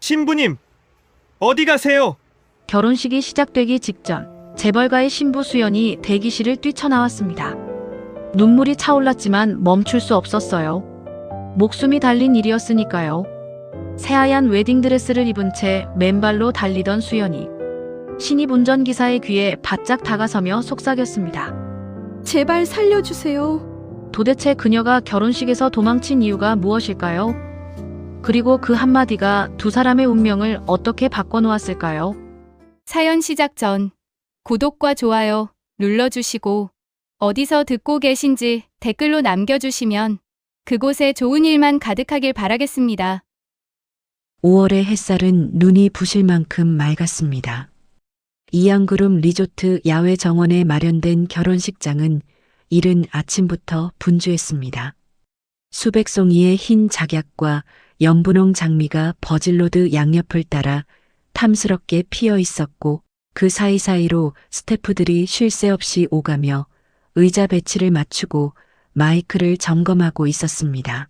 신부님, 어디 가세요? 결혼식이 시작되기 직전 재벌가의 신부 수연이 대기실을 뛰쳐나왔습니다. 눈물이 차올랐지만 멈출 수 없었어요. 목숨이 달린 일이었으니까요. 새하얀 웨딩드레스를 입은 채 맨발로 달리던 수연이 신입 운전기사의 귀에 바짝 다가서며 속삭였습니다. 제발 살려주세요. 도대체 그녀가 결혼식에서 도망친 이유가 무엇일까요? 그리고 그 한마디가 두 사람의 운명을 어떻게 바꿔놓았을까요? 사연 시작 전 구독과 좋아요 눌러주시고 어디서 듣고 계신지 댓글로 남겨주시면 그곳에 좋은 일만 가득하길 바라겠습니다. 5월의 햇살은 눈이 부실 만큼 맑았습니다. 이양그룹 리조트 야외 정원에 마련된 결혼식장은 이른 아침부터 분주했습니다. 수백 송이의 흰 작약과 연분홍 장미가 버질로드 양옆을 따라 탐스럽게 피어 있었고 그 사이사이로 스태프들이 쉴 새 없이 오가며 의자 배치를 맞추고 마이크를 점검하고 있었습니다.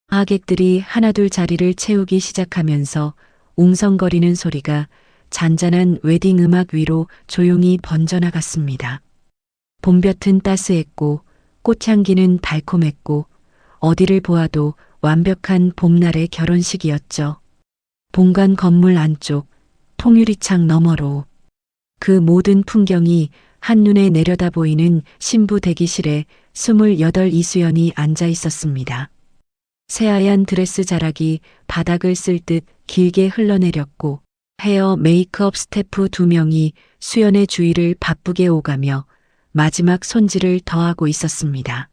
하객들이 하나둘 자리를 채우기 시작하면서 웅성거리는 소리가 잔잔한 웨딩 음악 위로 조용히 번져나갔습니다. 봄볕은 따스했고 꽃향기는 달콤했고 어디를 보아도 완벽한 봄날의 결혼식이었죠. 본관 건물 안쪽 통유리창 너머로 그 모든 풍경이 한눈에 내려다 보이는 신부 대기실에 28 이수연이 앉아 있었습니다. 새하얀 드레스 자락이 바닥을 쓸 듯 길게 흘러내렸고 헤어 메이크업 스태프 2명이 수연의 주위를 바쁘게 오가며 마지막 손질을 더하고 있었습니다.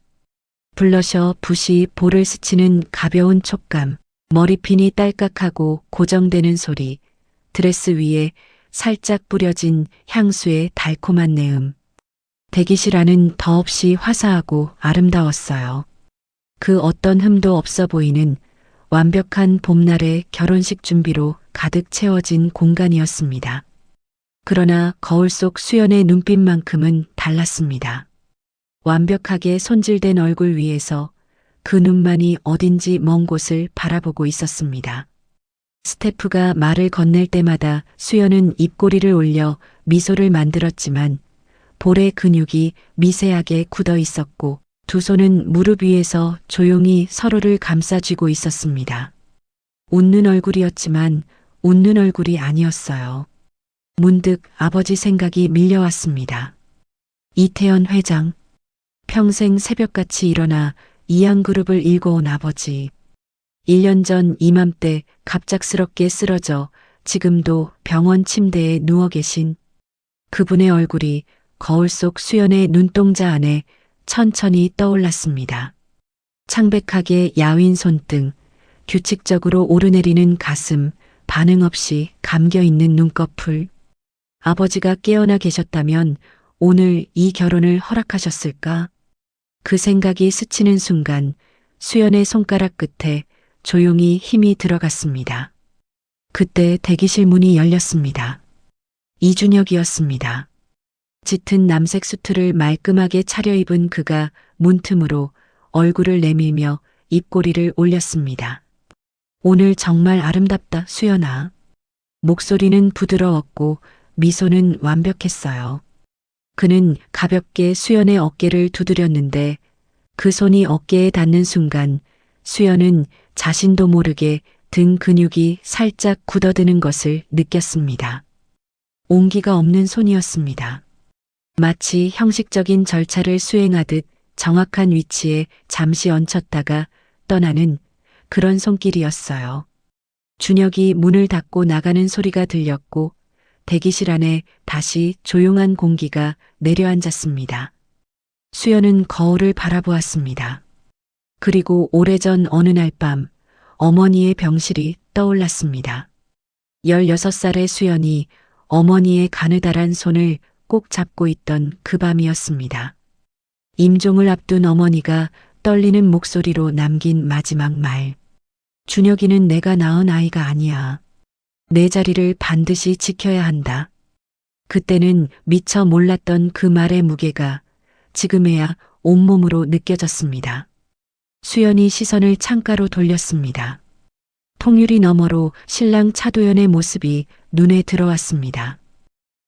블러셔 붓이 볼을 스치는 가벼운 촉감, 머리핀이 딸깍하고 고정되는 소리, 드레스 위에 살짝 뿌려진 향수의 달콤한 내음. 대기실 안은 더없이 화사하고 아름다웠어요. 그 어떤 흠도 없어 보이는 완벽한 봄날의 결혼식 준비로 가득 채워진 공간이었습니다. 그러나 거울 속 수연의 눈빛만큼은 달랐습니다. 완벽하게 손질된 얼굴 위에서 그 눈만이 어딘지 먼 곳을 바라보고 있었습니다. 스태프가 말을 건넬 때마다 수연은 입꼬리를 올려 미소를 만들었지만 볼의 근육이 미세하게 굳어 있었고 두 손은 무릎 위에서 조용히 서로를 감싸쥐고 있었습니다. 웃는 얼굴이었지만 웃는 얼굴이 아니었어요. 문득 아버지 생각이 밀려왔습니다. 이태현 회장, 평생 새벽같이 일어나 이양그룹을 일궈온 아버지. 1년 전 이맘때 갑작스럽게 쓰러져 지금도 병원 침대에 누워 계신 그분의 얼굴이 거울 속 수연의 눈동자 안에 천천히 떠올랐습니다. 창백하게 야윈 손등, 규칙적으로 오르내리는 가슴, 반응 없이 감겨있는 눈꺼풀. 아버지가 깨어나 계셨다면 오늘 이 결혼을 허락하셨을까? 그 생각이 스치는 순간 수연의 손가락 끝에 조용히 힘이 들어갔습니다. 그때 대기실 문이 열렸습니다. 이준혁이었습니다. 짙은 남색 수트를 말끔하게 차려입은 그가 문틈으로 얼굴을 내밀며 입꼬리를 올렸습니다. 오늘 정말 아름답다, 수연아. 목소리는 부드러웠고 미소는 완벽했어요. 그는 가볍게 수연의 어깨를 두드렸는데 그 손이 어깨에 닿는 순간 수연은 자신도 모르게 등 근육이 살짝 굳어드는 것을 느꼈습니다. 온기가 없는 손이었습니다. 마치 형식적인 절차를 수행하듯 정확한 위치에 잠시 얹혔다가 떠나는 그런 손길이었어요. 준혁이 문을 닫고 나가는 소리가 들렸고 대기실 안에 다시 조용한 공기가 내려앉았습니다. 수연은 거울을 바라보았습니다. 그리고 오래전 어느 날 밤 어머니의 병실이 떠올랐습니다. 16살의 수연이 어머니의 가느다란 손을 꼭 잡고 있던 그 밤이었습니다. 임종을 앞둔 어머니가 떨리는 목소리로 남긴 마지막 말. 준혁이는 내가 낳은 아이가 아니야. 내 자리를 반드시 지켜야 한다. 그때는 미처 몰랐던 그 말의 무게가 지금에야 온몸으로 느껴졌습니다. 수연이 시선을 창가로 돌렸습니다. 통유리 너머로 신랑 차도연의 모습이 눈에 들어왔습니다.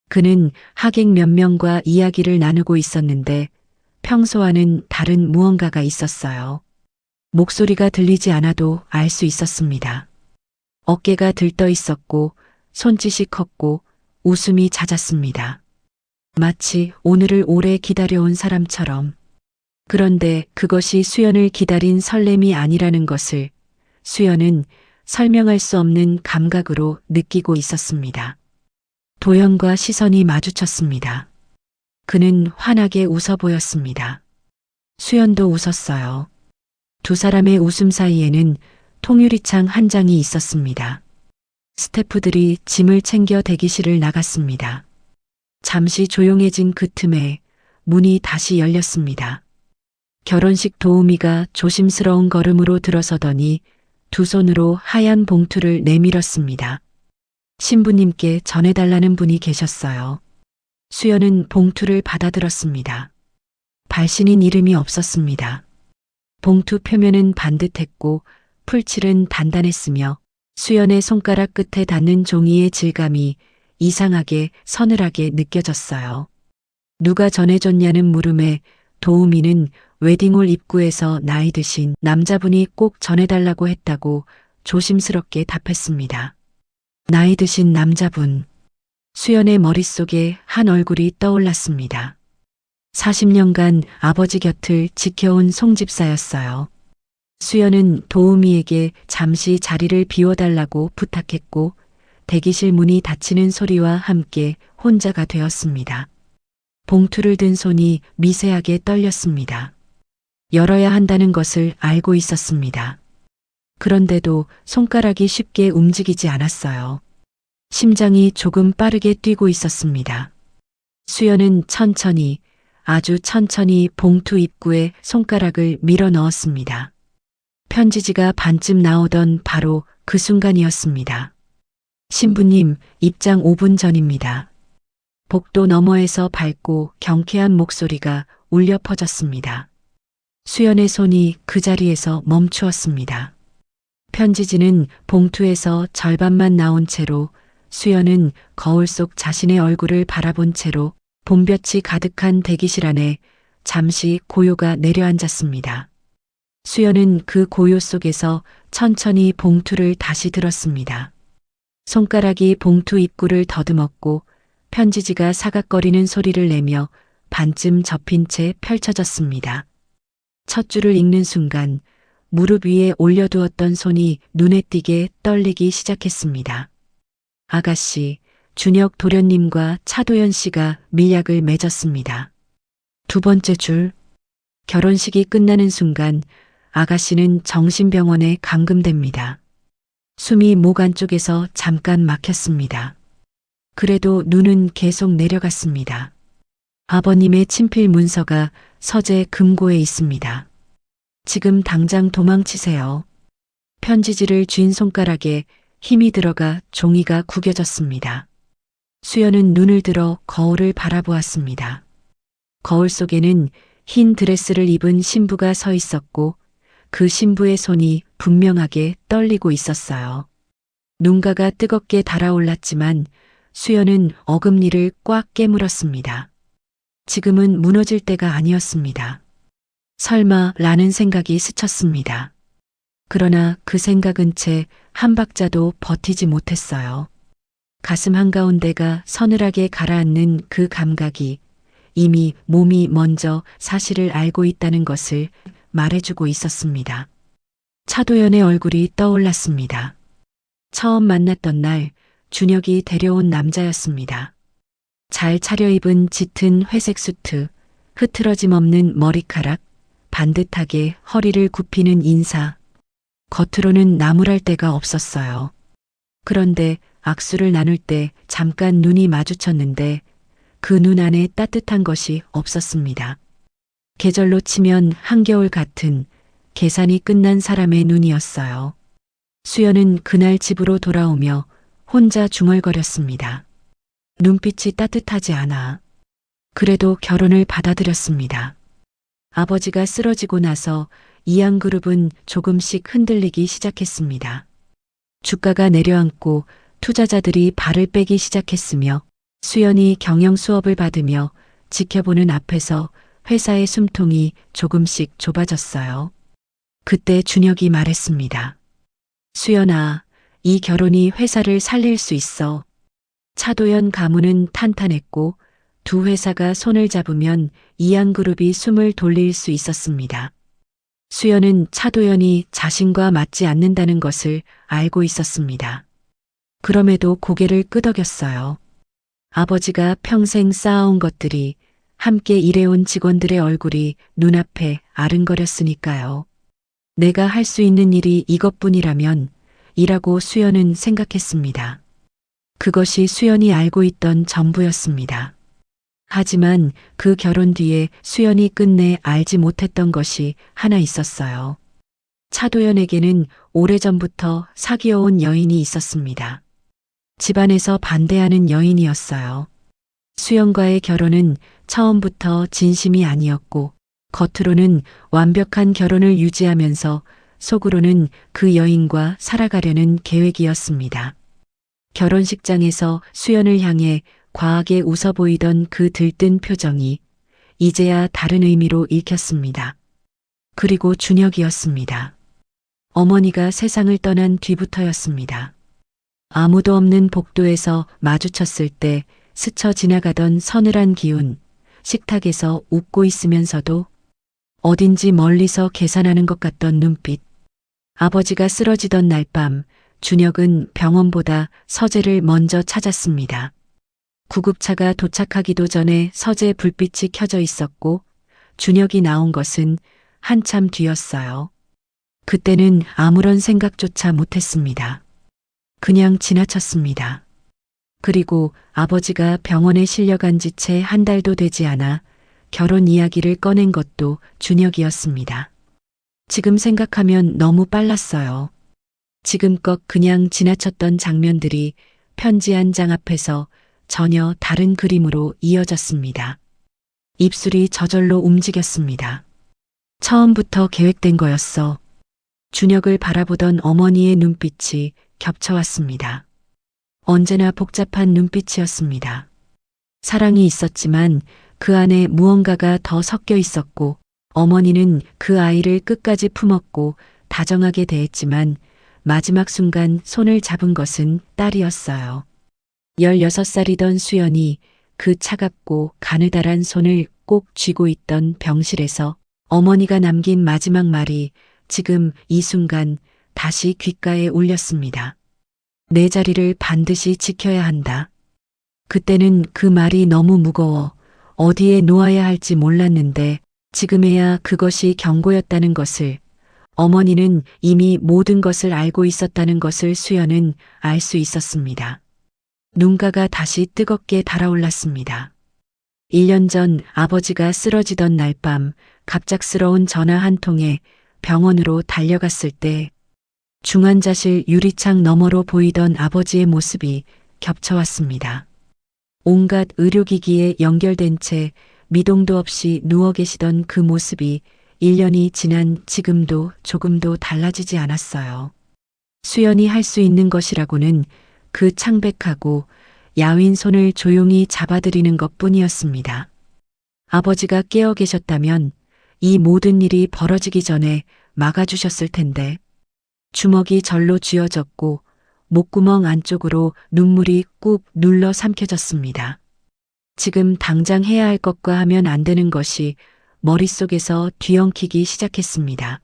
그는 하객 몇 명과 이야기를 나누고 있었는데 평소와는 다른 무언가가 있었어요. 목소리가 들리지 않아도 알 수 있었습니다. 어깨가 들떠 있었고 손짓이 컸고 웃음이 잦았습니다. 마치 오늘을 오래 기다려온 사람처럼. 그런데 그것이 수연을 기다린 설렘이 아니라는 것을 수연은 설명할 수 없는 감각으로 느끼고 있었습니다. 도연과 시선이 마주쳤습니다. 그는 환하게 웃어 보였습니다. 수연도 웃었어요. 두 사람의 웃음 사이에는 통유리창 한 장이 있었습니다. 스태프들이 짐을 챙겨 대기실을 나갔습니다. 잠시 조용해진 그 틈에 문이 다시 열렸습니다. 결혼식 도우미가 조심스러운 걸음으로 들어서더니 두 손으로 하얀 봉투를 내밀었습니다. 신부님께 전해달라는 분이 계셨어요. 수연은 봉투를 받아들었습니다. 발신인 이름이 없었습니다. 봉투 표면은 반듯했고 풀칠은 단단했으며 수연의 손가락 끝에 닿는 종이의 질감이 이상하게 서늘하게 느껴졌어요. 누가 전해줬냐는 물음에 도우미는 웨딩홀 입구에서 나이 드신 남자분이 꼭 전해달라고 했다고 조심스럽게 답했습니다. 나이 드신 남자분. 수연의 머릿속에 한 얼굴이 떠올랐습니다. 40년간 아버지 곁을 지켜온 송집사였어요. 수연은 도우미에게 잠시 자리를 비워달라고 부탁했고 대기실 문이 닫히는 소리와 함께 혼자가 되었습니다. 봉투를 든 손이 미세하게 떨렸습니다. 열어야 한다는 것을 알고 있었습니다. 그런데도 손가락이 쉽게 움직이지 않았어요. 심장이 조금 빠르게 뛰고 있었습니다. 수연은 천천히, 아주 천천히 봉투 입구에 손가락을 밀어 넣었습니다. 편지지가 반쯤 나오던 바로 그 순간이었습니다. 신부님, 입장 5분 전입니다. 복도 너머에서 밝고 경쾌한 목소리가 울려 퍼졌습니다. 수연의 손이 그 자리에서 멈추었습니다. 편지지는 봉투에서 절반만 나온 채로 수연은 거울 속 자신의 얼굴을 바라본 채로 봄볕이 가득한 대기실 안에 잠시 고요가 내려앉았습니다. 수연은 그 고요 속에서 천천히 봉투를 다시 들었습니다. 손가락이 봉투 입구를 더듬었고 편지지가 사각거리는 소리를 내며 반쯤 접힌 채 펼쳐졌습니다. 첫 줄을 읽는 순간 무릎 위에 올려두었던 손이 눈에 띄게 떨리기 시작했습니다. 아가씨, 준혁 도련님과 차도연 씨가 밀약을 맺었습니다. 두 번째 줄, 결혼식이 끝나는 순간 아가씨는 정신병원에 감금됩니다. 숨이 목 안쪽에서 잠깐 막혔습니다. 그래도 눈은 계속 내려갔습니다. 아버님의 친필 문서가 서재 금고에 있습니다. 지금 당장 도망치세요. 편지지를 쥔 손가락에 힘이 들어가 종이가 구겨졌습니다. 수연은 눈을 들어 거울을 바라보았습니다. 거울 속에는 흰 드레스를 입은 신부가 서 있었고 그 신부의 손이 분명하게 떨리고 있었어요. 눈가가 뜨겁게 달아올랐지만 수연은 어금니를 꽉 깨물었습니다. 지금은 무너질 때가 아니었습니다. 설마 라는 생각이 스쳤습니다. 그러나 그 생각은 채 한 박자도 버티지 못했어요. 가슴 한가운데가 서늘하게 가라앉는 그 감각이 이미 몸이 먼저 사실을 알고 있다는 것을 말해주고 있었습니다. 차도연의 얼굴이 떠올랐습니다. 처음 만났던 날 준혁이 데려온 남자였습니다. 잘 차려입은 짙은 회색 수트, 흐트러짐 없는 머리카락, 반듯하게 허리를 굽히는 인사. 겉으로는 나무랄 데가 없었어요. 그런데 악수를 나눌 때 잠깐 눈이 마주쳤는데 그 눈 안에 따뜻한 것이 없었습니다. 계절로 치면 한겨울 같은 계산이 끝난 사람의 눈이었어요. 수연은 그날 집으로 돌아오며 혼자 중얼거렸습니다. 눈빛이 따뜻하지 않아. 그래도 결혼을 받아들였습니다. 아버지가 쓰러지고 나서 이양 그룹은 조금씩 흔들리기 시작했습니다. 주가가 내려앉고 투자자들이 발을 빼기 시작했으며 수연이 경영 수업을 받으며 지켜보는 앞에서 회사의 숨통이 조금씩 좁아졌어요. 그때 준혁이 말했습니다. 수연아, 이 결혼이 회사를 살릴 수 있어. 차도연 가문은 탄탄했고 두 회사가 손을 잡으면 이양그룹이 숨을 돌릴 수 있었습니다. 수연은 차도연이 자신과 맞지 않는다는 것을 알고 있었습니다. 그럼에도 고개를 끄덕였어요. 아버지가 평생 쌓아온 것들이 함께 일해온 직원들의 얼굴이 눈앞에 아른거렸으니까요. 내가 할 수 있는 일이 이것뿐이라면 이라고 수연은 생각했습니다. 그것이 수연이 알고 있던 전부였습니다. 하지만 그 결혼 뒤에 수연이 끝내 알지 못했던 것이 하나 있었어요. 차도연에게는 오래전부터 사귀어온 여인이 있었습니다. 집안에서 반대하는 여인이었어요. 수연과의 결혼은 처음부터 진심이 아니었고 겉으로는 완벽한 결혼을 유지하면서 속으로는 그 여인과 살아가려는 계획이었습니다. 결혼식장에서 수연을 향해 과하게 웃어 보이던 그 들뜬 표정이 이제야 다른 의미로 읽혔습니다. 그리고 준혁이었습니다. 어머니가 세상을 떠난 뒤부터였습니다. 아무도 없는 복도에서 마주쳤을 때 스쳐 지나가던 서늘한 기운, 식탁에서 웃고 있으면서도 어딘지 멀리서 계산하는 것 같던 눈빛. 아버지가 쓰러지던 날 밤 준혁은 병원보다 서재를 먼저 찾았습니다. 구급차가 도착하기도 전에 서재 불빛이 켜져 있었고 준혁이 나온 것은 한참 뒤였어요. 그때는 아무런 생각조차 못했습니다. 그냥 지나쳤습니다. 그리고 아버지가 병원에 실려간 지 채 한 달도 되지 않아 결혼 이야기를 꺼낸 것도 준혁이었습니다. 지금 생각하면 너무 빨랐어요. 지금껏 그냥 지나쳤던 장면들이 편지 한 장 앞에서 전혀 다른 그림으로 이어졌습니다. 입술이 저절로 움직였습니다. 처음부터 계획된 거였어. 준혁을 바라보던 어머니의 눈빛이 겹쳐왔습니다. 언제나 복잡한 눈빛이었습니다. 사랑이 있었지만 그 안에 무언가가 더 섞여 있었고 어머니는 그 아이를 끝까지 품었고 다정하게 대했지만 마지막 순간 손을 잡은 것은 딸이었어요. 16살이던 수연이 그 차갑고 가느다란 손을 꼭 쥐고 있던 병실에서 어머니가 남긴 마지막 말이 지금 이 순간 다시 귓가에 울렸습니다. 내 자리를 반드시 지켜야 한다. 그때는 그 말이 너무 무거워 어디에 놓아야 할지 몰랐는데 지금에야 그것이 경고였다는 것을, 어머니는 이미 모든 것을 알고 있었다는 것을 수연은 알 수 있었습니다. 눈가가 다시 뜨겁게 달아올랐습니다. 1년 전 아버지가 쓰러지던 날 밤 갑작스러운 전화 한 통에 병원으로 달려갔을 때 중환자실 유리창 너머로 보이던 아버지의 모습이 겹쳐왔습니다. 온갖 의료기기에 연결된 채 미동도 없이 누워 계시던 그 모습이 1년이 지난 지금도 조금도 달라지지 않았어요. 수연이 할 수 있는 것이라고는 그 창백하고 야윈 손을 조용히 잡아드리는 것뿐이었습니다. 아버지가 깨어 계셨다면 이 모든 일이 벌어지기 전에 막아주셨을 텐데 주먹이 절로 쥐어졌고 목구멍 안쪽으로 눈물이 꾹 눌러 삼켜졌습니다. 지금 당장 해야 할 것과 하면 안 되는 것이 머릿속에서 뒤엉키기 시작했습니다.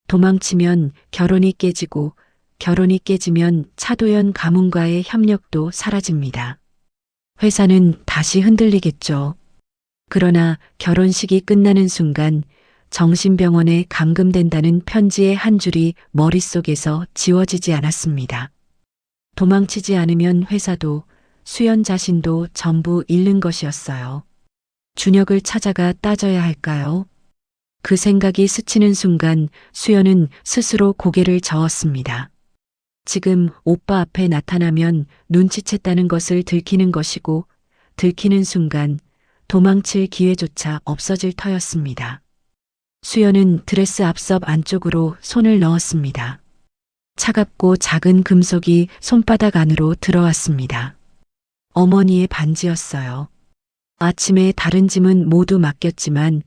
도망치면 결혼이 깨지고 결혼이 깨지면 차도연 가문과의 협력도 사라집니다. 회사는 다시 흔들리겠죠. 그러나 결혼식이 끝나는 순간 정신병원에 감금된다는 편지의 한 줄이 머릿속에서 지워지지 않았습니다. 도망치지 않으면 회사도 수연 자신도 전부 잃는 것이었어요. 준혁을 찾아가 따져야 할까요? 그 생각이 스치는 순간 수연은 스스로 고개를 저었습니다. 지금 오빠 앞에 나타나면 눈치챘다는 것을 들키는 것이고 들키는 순간 도망칠 기회조차 없어질 터였습니다. 수연은 드레스 앞섭 안쪽으로 손을 넣었습니다. 차갑고 작은 금속이 손바닥 안으로 들어왔습니다. 어머니의 반지였어요. 아침에 다른 짐은 모두 맡겼지만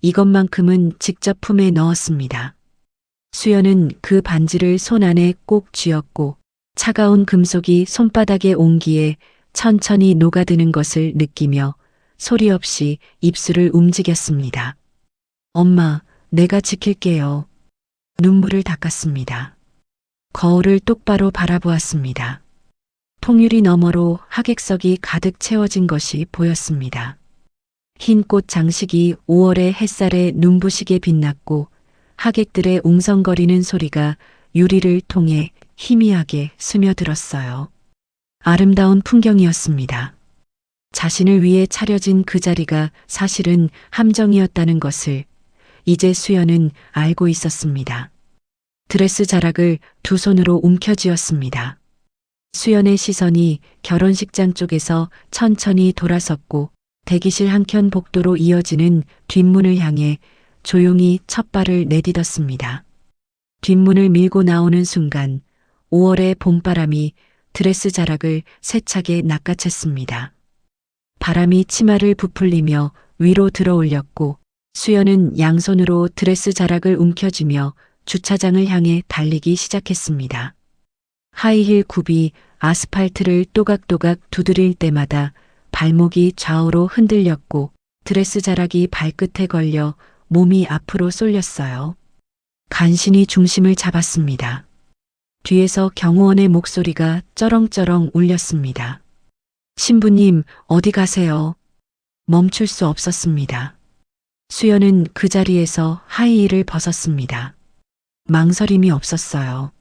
이것만큼은 직접 품에 넣었습니다. 수연은 그 반지를 손 안에 꼭 쥐었고 차가운 금속이 손바닥에 온기에 천천히 녹아드는 것을 느끼며 소리 없이 입술을 움직였습니다. 엄마, 내가 지킬게요. 눈물을 닦았습니다. 거울을 똑바로 바라보았습니다. 통유리 너머로 하객석이 가득 채워진 것이 보였습니다. 흰 꽃 장식이 5월의 햇살에 눈부시게 빛났고 하객들의 웅성거리는 소리가 유리를 통해 희미하게 스며들었어요. 아름다운 풍경이었습니다. 자신을 위해 차려진 그 자리가 사실은 함정이었다는 것을 이제 수연은 알고 있었습니다. 드레스 자락을 두 손으로 움켜쥐었습니다. 수연의 시선이 결혼식장 쪽에서 천천히 돌아섰고 대기실 한켠 복도로 이어지는 뒷문을 향해 조용히 첫 발을 내딛었습니다. 뒷문을 밀고 나오는 순간 5월의 봄바람이 드레스 자락을 세차게 낚아챘습니다. 바람이 치마를 부풀리며 위로 들어올렸고 수연은 양손으로 드레스 자락을 움켜쥐며 주차장을 향해 달리기 시작했습니다. 하이힐 굽이 아스팔트를 또각또각 두드릴 때마다 발목이 좌우로 흔들렸고 드레스 자락이 발끝에 걸려 몸이 앞으로 쏠렸어요. 간신히 중심을 잡았습니다. 뒤에서 경호원의 목소리가 쩌렁쩌렁 울렸습니다. 신부님, 어디 가세요? 멈출 수 없었습니다. 수연은 그 자리에서 하이힐을 벗었습니다. 망설임이 없었어요.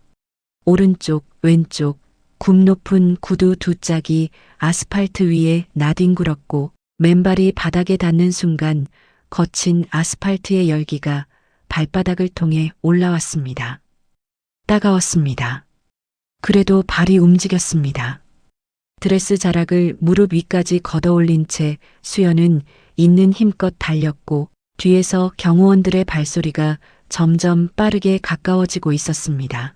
오른쪽, 왼쪽, 굽 높은 구두 두 짝이 아스팔트 위에 나뒹굴었고 맨발이 바닥에 닿는 순간 거친 아스팔트의 열기가 발바닥을 통해 올라왔습니다. 따가웠습니다. 그래도 발이 움직였습니다. 드레스 자락을 무릎 위까지 걷어올린 채 수연은 있는 힘껏 달렸고 뒤에서 경호원들의 발소리가 점점 빠르게 가까워지고 있었습니다.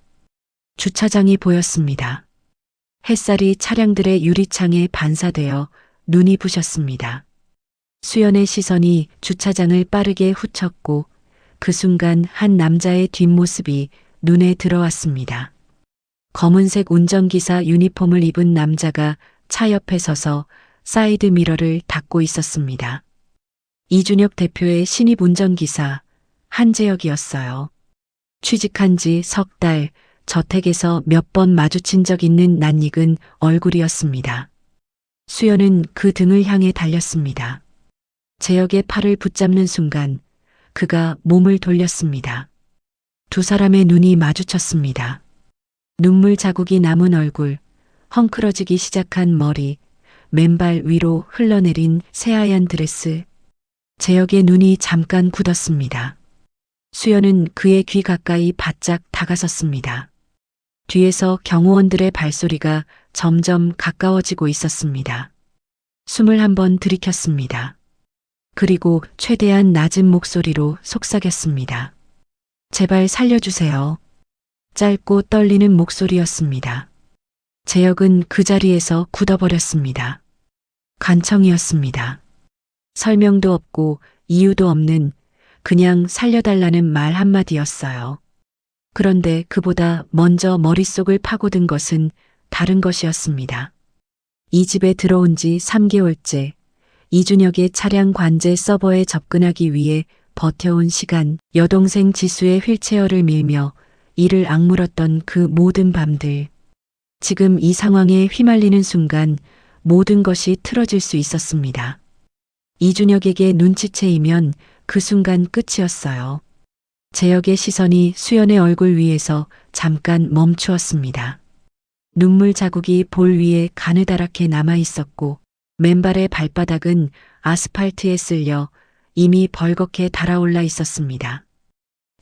주차장이 보였습니다. 햇살이 차량들의 유리창에 반사되어 눈이 부셨습니다. 수연의 시선이 주차장을 빠르게 훑었고 그 순간 한 남자의 뒷모습이 눈에 들어왔습니다. 검은색 운전기사 유니폼을 입은 남자가 차 옆에 서서 사이드 미러를 닫고 있었습니다. 이준혁 대표의 신입 운전기사 한재혁이었어요. 취직한 지 석 달, 저택에서 몇 번 마주친 적 있는 낯익은 얼굴이었습니다. 수연은 그 등을 향해 달렸습니다. 재혁의 팔을 붙잡는 순간 그가 몸을 돌렸습니다. 두 사람의 눈이 마주쳤습니다. 눈물 자국이 남은 얼굴, 헝클어지기 시작한 머리, 맨발 위로 흘러내린 새하얀 드레스. 재혁의 눈이 잠깐 굳었습니다. 수연은 그의 귀 가까이 바짝 다가섰습니다. 뒤에서 경호원들의 발소리가 점점 가까워지고 있었습니다. 숨을 한번 들이켰습니다. 그리고 최대한 낮은 목소리로 속삭였습니다. 제발 살려주세요. 짧고 떨리는 목소리였습니다. 재혁은 그 자리에서 굳어버렸습니다. 간청이었습니다. 설명도 없고 이유도 없는 그냥 살려달라는 말 한마디였어요. 그런데 그보다 먼저 머릿속을 파고든 것은 다른 것이었습니다. 이 집에 들어온 지 3개월째 이준혁의 차량 관제 서버에 접근하기 위해 버텨온 시간, 여동생 지수의 휠체어를 밀며 이를 악물었던 그 모든 밤들. 지금 이 상황에 휘말리는 순간 모든 것이 틀어질 수 있었습니다. 이준혁에게 눈치채이면 그 순간 끝이었어요. 재혁의 시선이 수연의 얼굴 위에서 잠깐 멈추었습니다. 눈물 자국이 볼 위에 가느다랗게 남아 있었고 맨발의 발바닥은 아스팔트에 쓸려 이미 벌겋게 달아올라 있었습니다.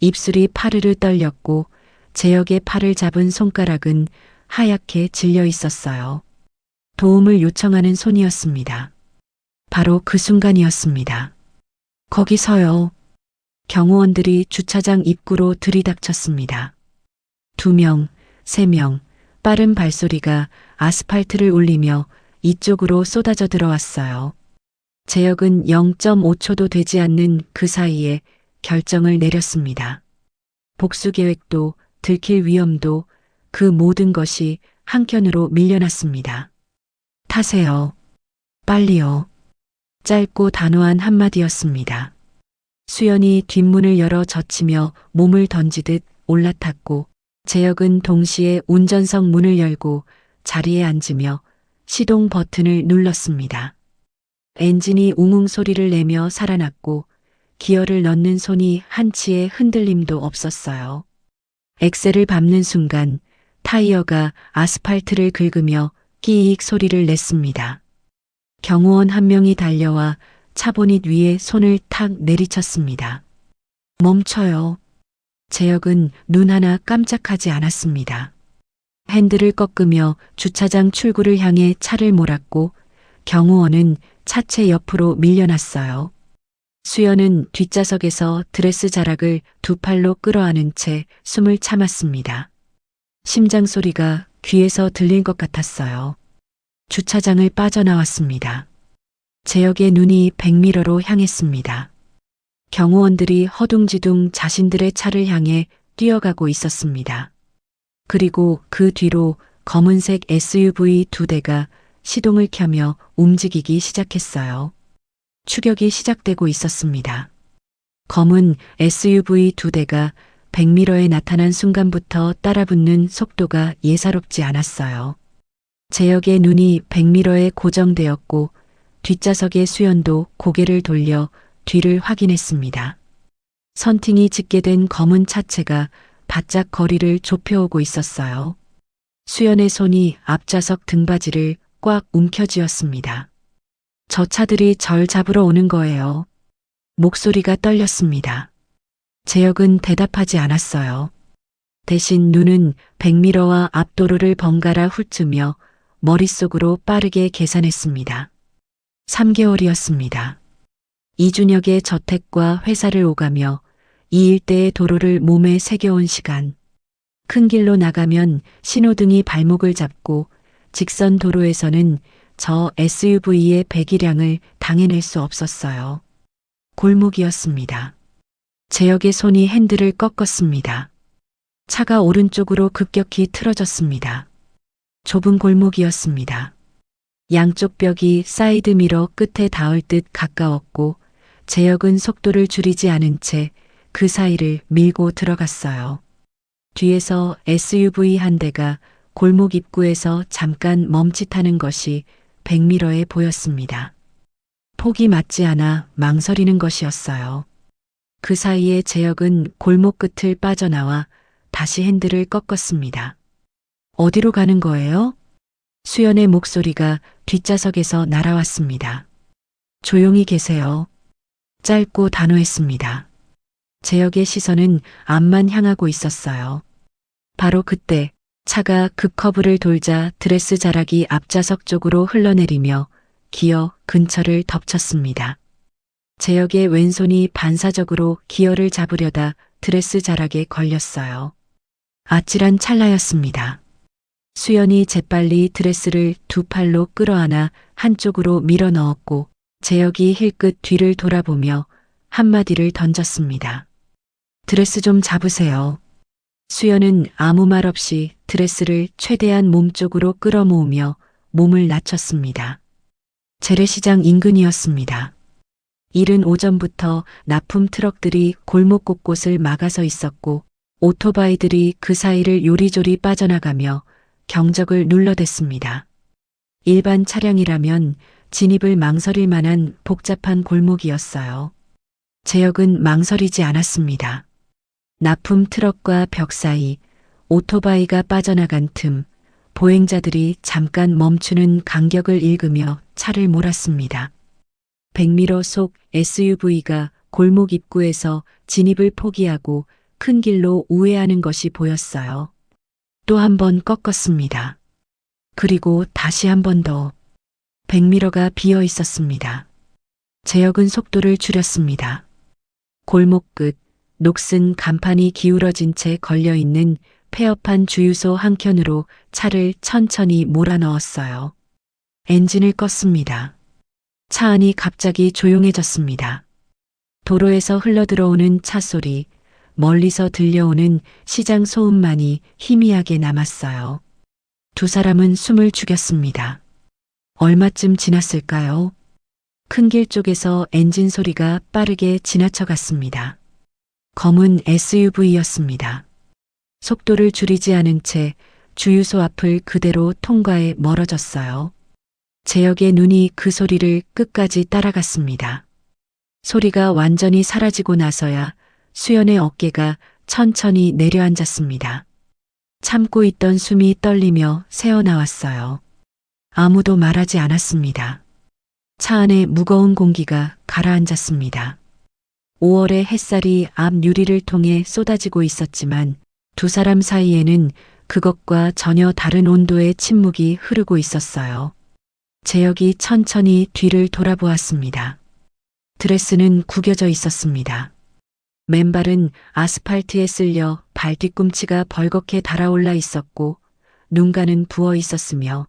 입술이 파르르 떨렸고 재혁의 팔을 잡은 손가락은 하얗게 질려 있었어요. 도움을 요청하는 손이었습니다. 바로 그 순간이었습니다. 거기 서요. 경호원들이 주차장 입구로 들이닥쳤습니다. 2명, 3명, 빠른 발소리가 아스팔트를 울리며 이쪽으로 쏟아져 들어왔어요. 재혁은 0.5초도 되지 않는 그 사이에 결정을 내렸습니다. 복수 계획도 들킬 위험도 그 모든 것이 한켠으로 밀려났습니다. 타세요. 빨리요. 짧고 단호한 한마디였습니다. 수연이 뒷문을 열어 젖히며 몸을 던지듯 올라탔고 재혁은 동시에 운전석 문을 열고 자리에 앉으며 시동 버튼을 눌렀습니다. 엔진이 웅웅 소리를 내며 살아났고 기어를 넣는 손이 한치의 흔들림도 없었어요. 엑셀을 밟는 순간 타이어가 아스팔트를 긁으며 끼익 소리를 냈습니다. 경호원 한 명이 달려와 차보닛 위에 손을 탁 내리쳤습니다. 멈춰요. 재혁은 눈 하나 깜짝하지 않았습니다. 핸들을 꺾으며 주차장 출구를 향해 차를 몰았고 경호원은 차체 옆으로 밀려났어요. 수연은 뒷좌석에서 드레스 자락을 두 팔로 끌어안은 채 숨을 참았습니다. 심장 소리가 귀에서 들릴 것 같았어요. 주차장을 빠져나왔습니다. 재혁의 눈이 백미러로 향했습니다. 경호원들이 허둥지둥 자신들의 차를 향해 뛰어가고 있었습니다. 그리고 그 뒤로 검은색 SUV 2대가 시동을 켜며 움직이기 시작했어요. 추격이 시작되고 있었습니다. 검은 SUV 2대가 백미러에 나타난 순간부터 따라붙는 속도가 예사롭지 않았어요. 재혁의 눈이 백미러에 고정되었고 뒷좌석의 수연도 고개를 돌려 뒤를 확인했습니다. 선팅이 짙게 된 검은 차체가 바짝 거리를 좁혀오고 있었어요. 수연의 손이 앞좌석 등받이를 꽉 움켜쥐었습니다. 저 차들이 절 잡으러 오는 거예요. 목소리가 떨렸습니다. 재혁은 대답하지 않았어요. 대신 눈은 백미러와 앞도로를 번갈아 훑으며 머릿속으로 빠르게 계산했습니다. 3개월이었습니다. 이준혁의 저택과 회사를 오가며 이 일대의 도로를 몸에 새겨온 시간. 큰 길로 나가면 신호등이 발목을 잡고 직선 도로에서는 저 SUV의 배기량을 당해낼 수 없었어요. 골목이었습니다. 재혁의 손이 핸들을 꺾었습니다. 차가 오른쪽으로 급격히 틀어졌습니다. 좁은 골목이었습니다. 양쪽 벽이 사이드미러 끝에 닿을 듯 가까웠고 재혁은 속도를 줄이지 않은 채 그 사이를 밀고 들어갔어요. 뒤에서 SUV 한 대가 골목 입구에서 잠깐 멈칫하는 것이 백미러에 보였습니다. 폭이 맞지 않아 망설이는 것이었어요. 그 사이에 재혁은 골목 끝을 빠져나와 다시 핸들을 꺾었습니다. 어디로 가는 거예요? 수연의 목소리가 뒷좌석에서 날아왔습니다. 조용히 계세요. 짧고 단호했습니다. 재혁의 시선은 앞만 향하고 있었어요. 바로 그때 차가 급커브를 돌자 드레스 자락이 앞좌석 쪽으로 흘러내리며 기어 근처를 덮쳤습니다. 재혁의 왼손이 반사적으로 기어를 잡으려다 드레스 자락에 걸렸어요. 아찔한 찰나였습니다. 수연이 재빨리 드레스를 두 팔로 끌어안아 한쪽으로 밀어 넣었고 재혁이 힐끗 뒤를 돌아보며 한마디를 던졌습니다. 드레스 좀 잡으세요. 수연은 아무 말 없이 드레스를 최대한 몸쪽으로 끌어모으며 몸을 낮췄습니다. 재래시장 인근이었습니다. 이른 오전부터 납품 트럭들이 골목 곳곳을 막아서 있었고 오토바이들이 그 사이를 요리조리 빠져나가며 경적을 눌러댔습니다. 일반 차량이라면 진입을 망설일 만한 복잡한 골목이었어요. 재혁은 망설이지 않았습니다. 납품 트럭과 벽 사이, 오토바이가 빠져나간 틈, 보행자들이 잠깐 멈추는 간격을 읽으며 차를 몰았습니다. 백미러 속 SUV가 골목 입구에서 진입을 포기하고 큰 길로 우회하는 것이 보였어요. 또 한 번 꺾었습니다. 그리고 다시 한 번 더. 백미러가 비어 있었습니다. 재혁은 속도를 줄였습니다. 골목 끝 녹슨 간판이 기울어진 채 걸려있는 폐업한 주유소 한켠으로 차를 천천히 몰아넣었어요. 엔진을 껐습니다. 차 안이 갑자기 조용해졌습니다. 도로에서 흘러들어오는 차 소리, 멀리서 들려오는 시장 소음만이 희미하게 남았어요. 두 사람은 숨을 죽였습니다. 얼마쯤 지났을까요? 큰 길 쪽에서 엔진 소리가 빠르게 지나쳐갔습니다. 검은 SUV였습니다. 속도를 줄이지 않은 채 주유소 앞을 그대로 통과해 멀어졌어요. 재혁의 눈이 그 소리를 끝까지 따라갔습니다. 소리가 완전히 사라지고 나서야 수연의 어깨가 천천히 내려앉았습니다. 참고 있던 숨이 떨리며 새어나왔어요. 아무도 말하지 않았습니다. 차 안에 무거운 공기가 가라앉았습니다. 5월의 햇살이 앞 유리를 통해 쏟아지고 있었지만 두 사람 사이에는 그것과 전혀 다른 온도의 침묵이 흐르고 있었어요. 재혁이 천천히 뒤를 돌아보았습니다. 드레스는 구겨져 있었습니다. 맨발은 아스팔트에 쓸려 발 뒤꿈치가 벌겋게 달아올라 있었고 눈가는 부어 있었으며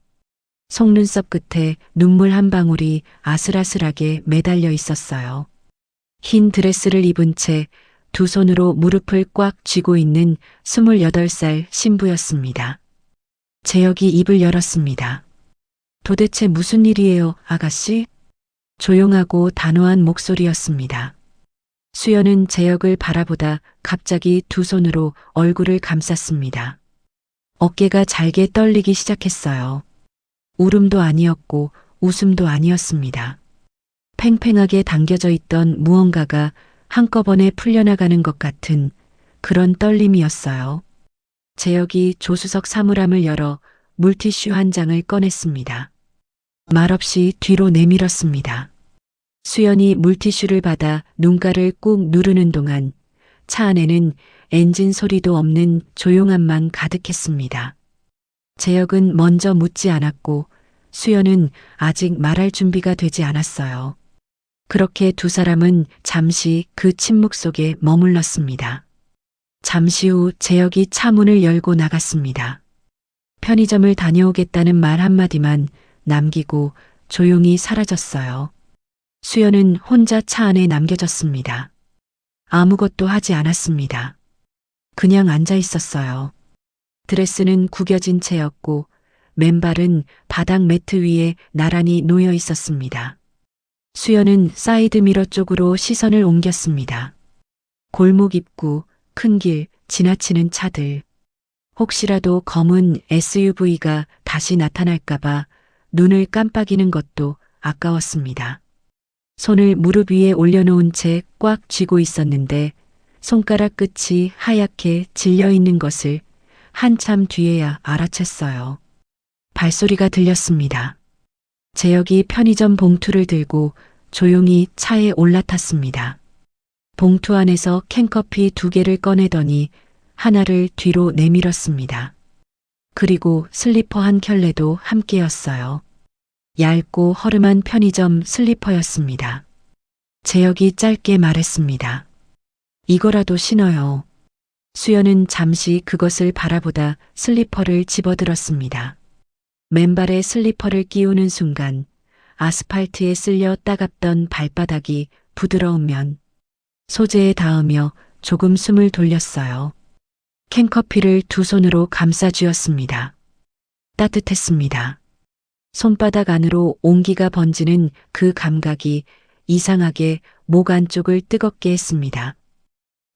속눈썹 끝에 눈물 한 방울이 아슬아슬하게 매달려 있었어요. 흰 드레스를 입은 채 두 손으로 무릎을 꽉 쥐고 있는 28살 신부였습니다. 재혁이 입을 열었습니다. 도대체 무슨 일이에요, 아가씨? 조용하고 단호한 목소리였습니다. 수연은 재혁을 바라보다 갑자기 두 손으로 얼굴을 감쌌습니다. 어깨가 잘게 떨리기 시작했어요. 울음도 아니었고 웃음도 아니었습니다. 팽팽하게 당겨져 있던 무언가가 한꺼번에 풀려나가는 것 같은 그런 떨림이었어요. 재혁이 조수석 사물함을 열어 물티슈 한 장을 꺼냈습니다. 말없이 뒤로 내밀었습니다. 수연이 물티슈를 받아 눈가를 꾹 누르는 동안 차 안에는 엔진 소리도 없는 조용함만 가득했습니다. 재혁은 먼저 묻지 않았고 수연은 아직 말할 준비가 되지 않았어요. 그렇게 두 사람은 잠시 그 침묵 속에 머물렀습니다. 잠시 후 재혁이 차 문을 열고 나갔습니다. 편의점을 다녀오겠다는 말 한마디만 남기고 조용히 사라졌어요. 수연은 혼자 차 안에 남겨졌습니다. 아무것도 하지 않았습니다. 그냥 앉아 있었어요. 드레스는 구겨진 채였고 맨발은 바닥 매트 위에 나란히 놓여 있었습니다. 수연은 사이드미러 쪽으로 시선을 옮겼습니다. 골목 입구, 큰 길, 지나치는 차들. 혹시라도 검은 SUV가 다시 나타날까봐 눈을 깜빡이는 것도 아까웠습니다. 손을 무릎 위에 올려놓은 채 꽉 쥐고 있었는데 손가락 끝이 하얗게 질려 있는 것을 한참 뒤에야 알아챘어요. 발소리가 들렸습니다. 재혁이 편의점 봉투를 들고 조용히 차에 올라탔습니다. 봉투 안에서 캔커피 2개를 꺼내더니 하나를 뒤로 내밀었습니다. 그리고 슬리퍼 한 켤레도 함께였어요. 얇고 허름한 편의점 슬리퍼였습니다. 재혁이 짧게 말했습니다. 이거라도 신어요. 수연은 잠시 그것을 바라보다 슬리퍼를 집어들었습니다. 맨발에 슬리퍼를 끼우는 순간 아스팔트에 쓸려 따갑던 발바닥이 부드러운 면 소재에 닿으며 조금 숨을 돌렸어요. 캔커피를 두 손으로 감싸 쥐었습니다. 따뜻했습니다. 손바닥 안으로 온기가 번지는 그 감각이 이상하게 목 안쪽을 뜨겁게 했습니다.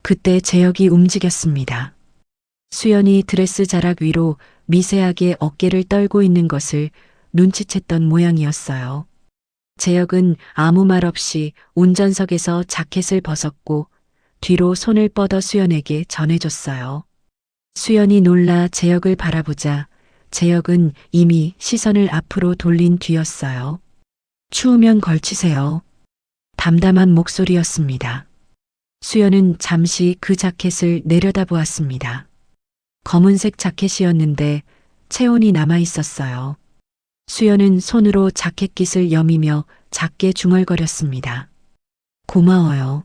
그때 재혁이 움직였습니다. 수연이 드레스 자락 위로 미세하게 어깨를 떨고 있는 것을 눈치챘던 모양이었어요. 재혁은 아무 말 없이 운전석에서 자켓을 벗었고 뒤로 손을 뻗어 수연에게 전해줬어요. 수연이 놀라 재혁을 바라보자 재혁은 이미 시선을 앞으로 돌린 뒤였어요. 추우면 걸치세요. 담담한 목소리였습니다. 수연은 잠시 그 자켓을 내려다보았습니다. 검은색 자켓이었는데 체온이 남아 있었어요. 수연은 손으로 자켓깃을 여미며 작게 중얼거렸습니다. 고마워요.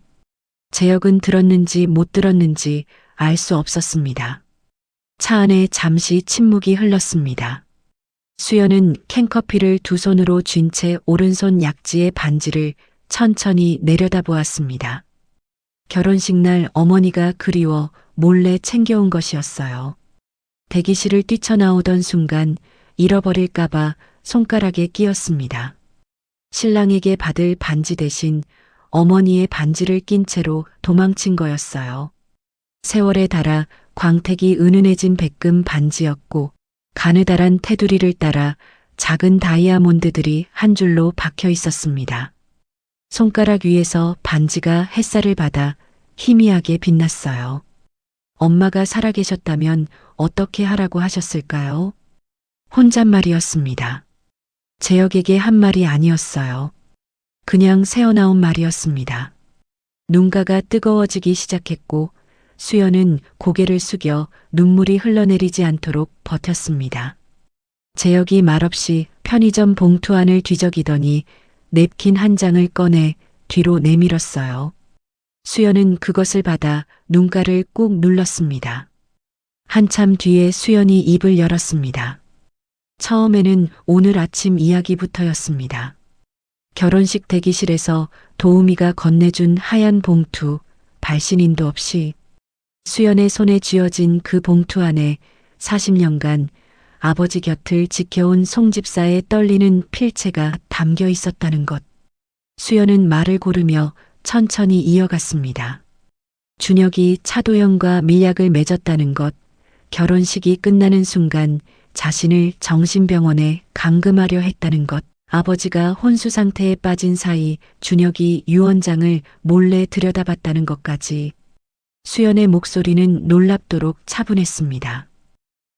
재혁은 들었는지 못 들었는지 알 수 없었습니다. 차 안에 잠시 침묵이 흘렀습니다. 수연은 캔커피를 두 손으로 쥔 채 오른손 약지의 반지를 천천히 내려다보았습니다. 결혼식 날 어머니가 그리워 몰래 챙겨온 것이었어요. 대기실을 뛰쳐나오던 순간 잃어버릴까봐 손가락에 끼었습니다. 신랑에게 받을 반지 대신 어머니의 반지를 낀 채로 도망친 거였어요. 세월에 달아 광택이 은은해진 백금 반지였고 가느다란 테두리를 따라 작은 다이아몬드들이 한 줄로 박혀 있었습니다. 손가락 위에서 반지가 햇살을 받아 희미하게 빛났어요. 엄마가 살아계셨다면 어떻게 하라고 하셨을까요? 혼잣말이었습니다. 재혁에게 한 말이 아니었어요. 그냥 새어나온 말이었습니다. 눈가가 뜨거워지기 시작했고 수연은 고개를 숙여 눈물이 흘러내리지 않도록 버텼습니다. 재혁이 말없이 편의점 봉투 안을 뒤적이더니 냅킨 한 장을 꺼내 뒤로 내밀었어요. 수연은 그것을 받아 눈가를 꾹 눌렀습니다. 한참 뒤에 수연이 입을 열었습니다. 처음에는 오늘 아침 이야기부터였습니다. 결혼식 대기실에서 도우미가 건네준 하얀 봉투, 발신인도 없이 수연의 손에 쥐어진 그 봉투 안에 40년간 아버지 곁을 지켜온 송집사의 떨리는 필체가 담겨 있었다는 것. 수연은 말을 고르며 천천히 이어갔습니다. 준혁이 차도영과 밀약을 맺었다는 것, 결혼식이 끝나는 순간 자신을 정신병원에 감금하려 했다는 것, 아버지가 혼수 상태에 빠진 사이 준혁이 유언장을 몰래 들여다봤다는 것까지. 수연의 목소리는 놀랍도록 차분했습니다.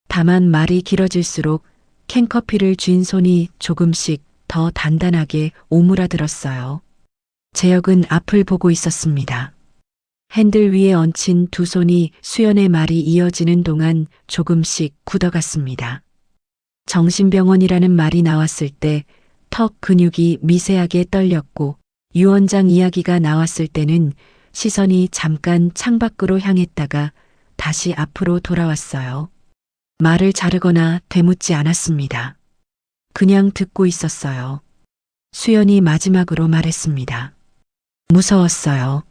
다만 말이 길어질수록 캔커피를 쥔 손이 조금씩 더 단단하게 오므라들었어요. 재혁은 앞을 보고 있었습니다. 핸들 위에 얹힌 두 손이 수연의 말이 이어지는 동안 조금씩 굳어갔습니다. 정신병원이라는 말이 나왔을 때 턱 근육이 미세하게 떨렸고 유언장 이야기가 나왔을 때는 시선이 잠깐 창밖으로 향했다가 다시 앞으로 돌아왔어요. 말을 자르거나 되묻지 않았습니다. 그냥 듣고 있었어요. 수연이 마지막으로 말했습니다. 무서웠어요.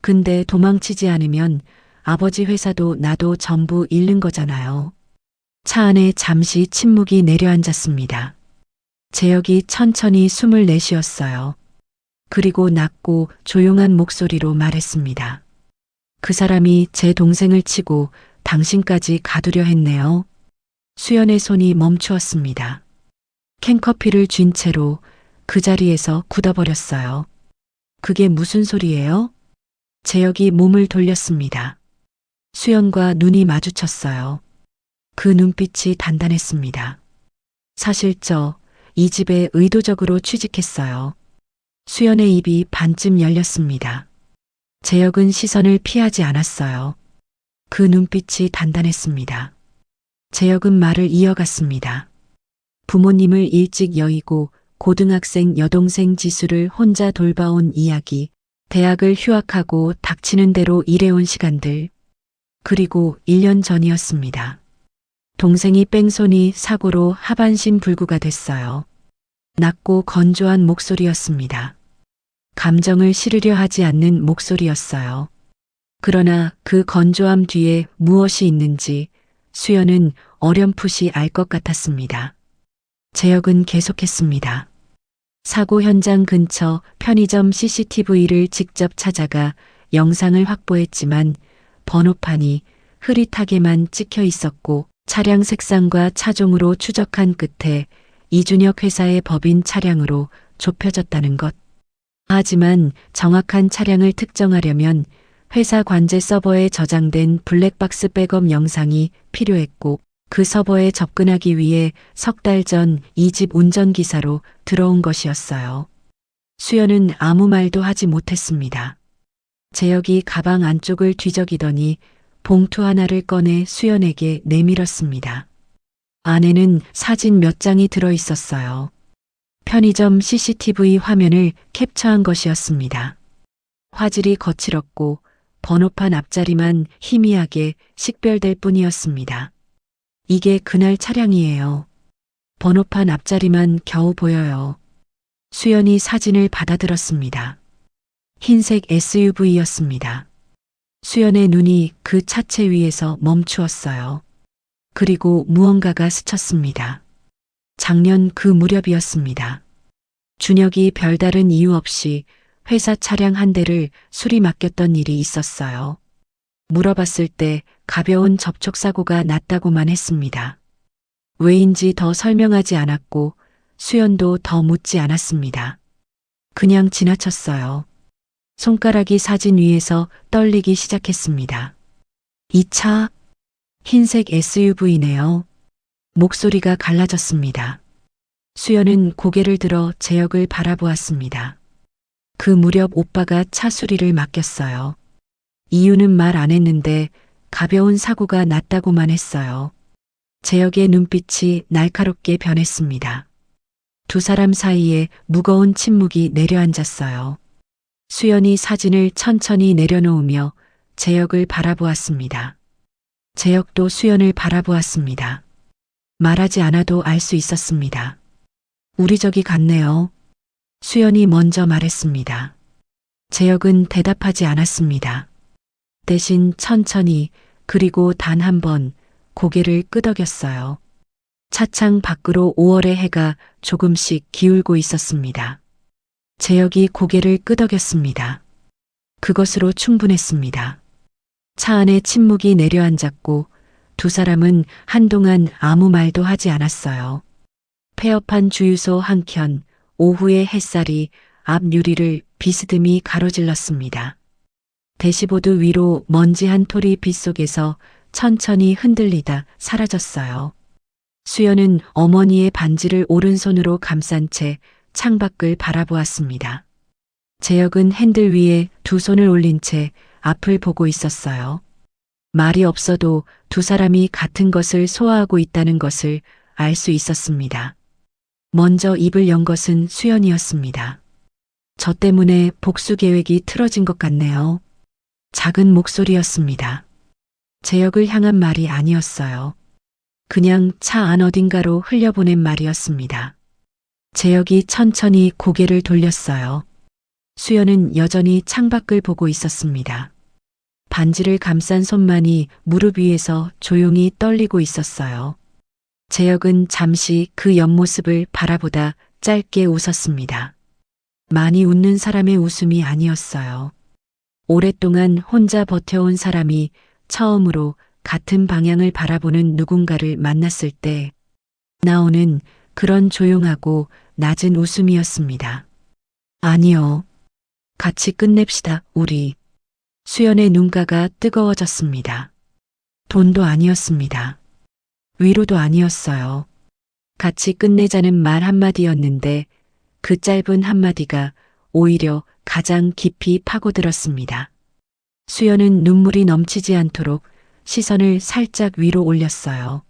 근데 도망치지 않으면 아버지 회사도 나도 전부 잃는 거잖아요. 차 안에 잠시 침묵이 내려앉았습니다. 재혁이 천천히 숨을 내쉬었어요. 그리고 낮고 조용한 목소리로 말했습니다. 그 사람이 제 동생을 치고 당신까지 가두려 했네요. 수연의 손이 멈추었습니다. 캔커피를 쥔 채로 그 자리에서 굳어버렸어요. 그게 무슨 소리예요? 재혁이 몸을 돌렸습니다. 수연과 눈이 마주쳤어요. 그 눈빛이 단단했습니다. 사실 이 집에 의도적으로 취직했어요. 수연의 입이 반쯤 열렸습니다. 재혁은 시선을 피하지 않았어요. 그 눈빛이 단단했습니다. 재혁은 말을 이어갔습니다. 부모님을 일찍 여의고 고등학생 여동생 지수를 혼자 돌봐온 이야기, 대학을 휴학하고 닥치는 대로 일해온 시간들, 그리고 1년 전이었습니다. 동생이 뺑소니 사고로 하반신 불구가 됐어요. 낮고 건조한 목소리였습니다. 감정을 실으려 하지 않는 목소리였어요. 그러나 그 건조함 뒤에 무엇이 있는지 수연은 어렴풋이 알 것 같았습니다. 재혁은 계속했습니다. 사고 현장 근처 편의점 CCTV를 직접 찾아가 영상을 확보했지만 번호판이 흐릿하게만 찍혀 있었고 차량 색상과 차종으로 추적한 끝에 이준혁 회사의 법인 차량으로 좁혀졌다는 것. 하지만 정확한 차량을 특정하려면 회사 관제 서버에 저장된 블랙박스 백업 영상이 필요했고 그 서버에 접근하기 위해 석 달 전 이 집 운전기사로 들어온 것이었어요. 수연은 아무 말도 하지 못했습니다. 재혁이 가방 안쪽을 뒤적이더니 봉투 하나를 꺼내 수연에게 내밀었습니다. 안에는 사진 몇 장이 들어 있었어요. 편의점 CCTV 화면을 캡처한 것이었습니다. 화질이 거칠었고 번호판 앞자리만 희미하게 식별될 뿐이었습니다. 이게 그날 차량이에요. 번호판 앞자리만 겨우 보여요. 수연이 사진을 받아들었습니다. 흰색 SUV였습니다. 수연의 눈이 그 차체 위에서 멈추었어요. 그리고 무언가가 스쳤습니다. 작년 그 무렵이었습니다. 준혁이 별다른 이유 없이 회사 차량 한 대를 수리 맡겼던 일이 있었어요. 물어봤을 때 가벼운 접촉사고가 났다고만 했습니다. 왜인지 더 설명하지 않았고 수연도 더 묻지 않았습니다. 그냥 지나쳤어요. 손가락이 사진 위에서 떨리기 시작했습니다. 이 차, 흰색 SUV네요. 목소리가 갈라졌습니다. 수연은 고개를 들어 재혁을 바라보았습니다. 그 무렵 오빠가 차 수리를 맡겼어요. 이유는 말 안 했는데 가벼운 사고가 났다고만 했어요. 재혁의 눈빛이 날카롭게 변했습니다. 두 사람 사이에 무거운 침묵이 내려앉았어요. 수연이 사진을 천천히 내려놓으며 재혁을 바라보았습니다. 재혁도 수연을 바라보았습니다. 말하지 않아도 알 수 있었습니다. 우리 저기 갔네요. 수연이 먼저 말했습니다. 재혁은 대답하지 않았습니다. 대신 천천히 그리고 단 한 번 고개를 끄덕였어요. 차창 밖으로 5월의 해가 조금씩 기울고 있었습니다. 재혁이 고개를 끄덕였습니다. 그것으로 충분했습니다. 차 안에 침묵이 내려앉았고 두 사람은 한동안 아무 말도 하지 않았어요. 폐업한 주유소 한켠 오후의 햇살이 앞 유리를 비스듬히 가로질렀습니다. 대시보드 위로 먼지 한 톨이 빗속에서 천천히 흔들리다 사라졌어요. 수연은 어머니의 반지를 오른손으로 감싼 채 창밖을 바라보았습니다. 재혁은 핸들 위에 두 손을 올린 채 앞을 보고 있었어요. 말이 없어도 두 사람이 같은 것을 소화하고 있다는 것을 알 수 있었습니다. 먼저 입을 연 것은 수연이었습니다. 저 때문에 복수 계획이 틀어진 것 같네요. 작은 목소리였습니다. 재혁을 향한 말이 아니었어요. 그냥 차 안 어딘가로 흘려보낸 말이었습니다. 재혁이 천천히 고개를 돌렸어요. 수연은 여전히 창밖을 보고 있었습니다. 반지를 감싼 손만이 무릎 위에서 조용히 떨리고 있었어요. 재혁은 잠시 그 옆모습을 바라보다 짧게 웃었습니다. 많이 웃는 사람의 웃음이 아니었어요. 오랫동안 혼자 버텨온 사람이 처음으로 같은 방향을 바라보는 누군가를 만났을 때 나오는 그런 조용하고 낮은 웃음이었습니다. 아니요. 같이 끝냅시다, 우리. 수연의 눈가가 뜨거워졌습니다. 돈도 아니었습니다. 위로도 아니었어요. 같이 끝내자는 말 한마디였는데 그 짧은 한마디가 오히려 가장 깊이 파고들었습니다. 수연은 눈물이 넘치지 않도록 시선을 살짝 위로 올렸어요.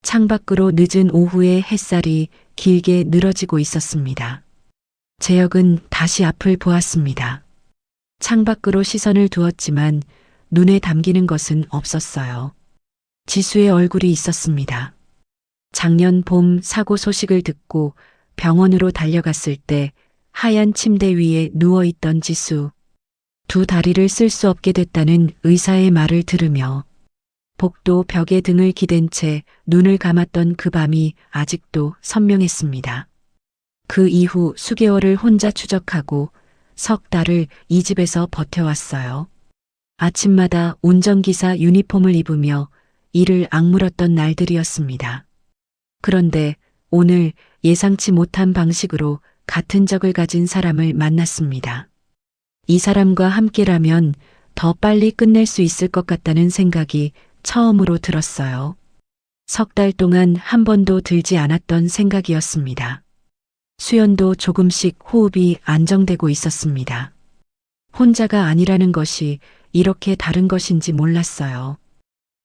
창밖으로 늦은 오후의 햇살이 길게 늘어지고 있었습니다. 재혁은 다시 앞을 보았습니다. 창밖으로 시선을 두었지만 눈에 담기는 것은 없었어요. 지수의 얼굴이 있었습니다. 작년 봄 사고 소식을 듣고 병원으로 달려갔을 때 하얀 침대 위에 누워있던 지수. 두 다리를 쓸 수 없게 됐다는 의사의 말을 들으며 복도 벽에 등을 기댄 채 눈을 감았던 그 밤이 아직도 선명했습니다. 그 이후 수개월을 혼자 추적하고 석 달을 이 집에서 버텨왔어요. 아침마다 운전기사 유니폼을 입으며 이를 악물었던 날들이었습니다. 그런데 오늘 예상치 못한 방식으로 같은 적을 가진 사람을 만났습니다. 이 사람과 함께라면 더 빨리 끝낼 수 있을 것 같다는 생각이 처음으로 들었어요. 석 달 동안 한 번도 들지 않았던 생각이었습니다. 수연도 조금씩 호흡이 안정되고 있었습니다. 혼자가 아니라는 것이 이렇게 다른 것인지 몰랐어요.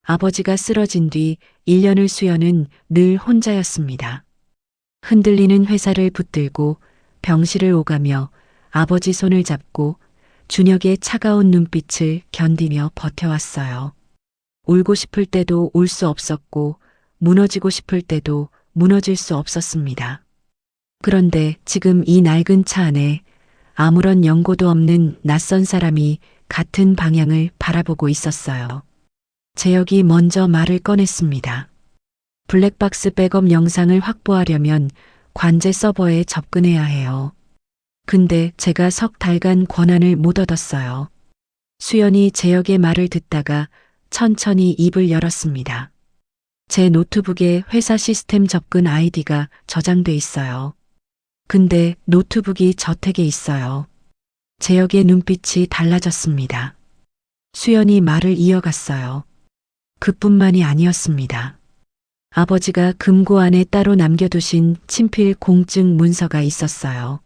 아버지가 쓰러진 뒤 1년을 수연은 늘 혼자였습니다. 흔들리는 회사를 붙들고 병실을 오가며 아버지 손을 잡고 준혁의 차가운 눈빛을 견디며 버텨왔어요. 울고 싶을 때도 울 수 없었고 무너지고 싶을 때도 무너질 수 없었습니다. 그런데 지금 이 낡은 차 안에 아무런 연고도 없는 낯선 사람이 같은 방향을 바라보고 있었어요. 재혁이 먼저 말을 꺼냈습니다. 블랙박스 백업 영상을 확보하려면 관제 서버에 접근해야 해요. 근데 제가 석 달간 권한을 못 얻었어요. 수연이 재혁의 말을 듣다가 천천히 입을 열었습니다. 제 노트북에 회사 시스템 접근 아이디가 저장돼 있어요. 근데 노트북이 저택에 있어요. 재혁의 눈빛이 달라졌습니다. 수연이 말을 이어갔어요. 그뿐만이 아니었습니다. 아버지가 금고 안에 따로 남겨두신 친필 공증 문서가 있었어요.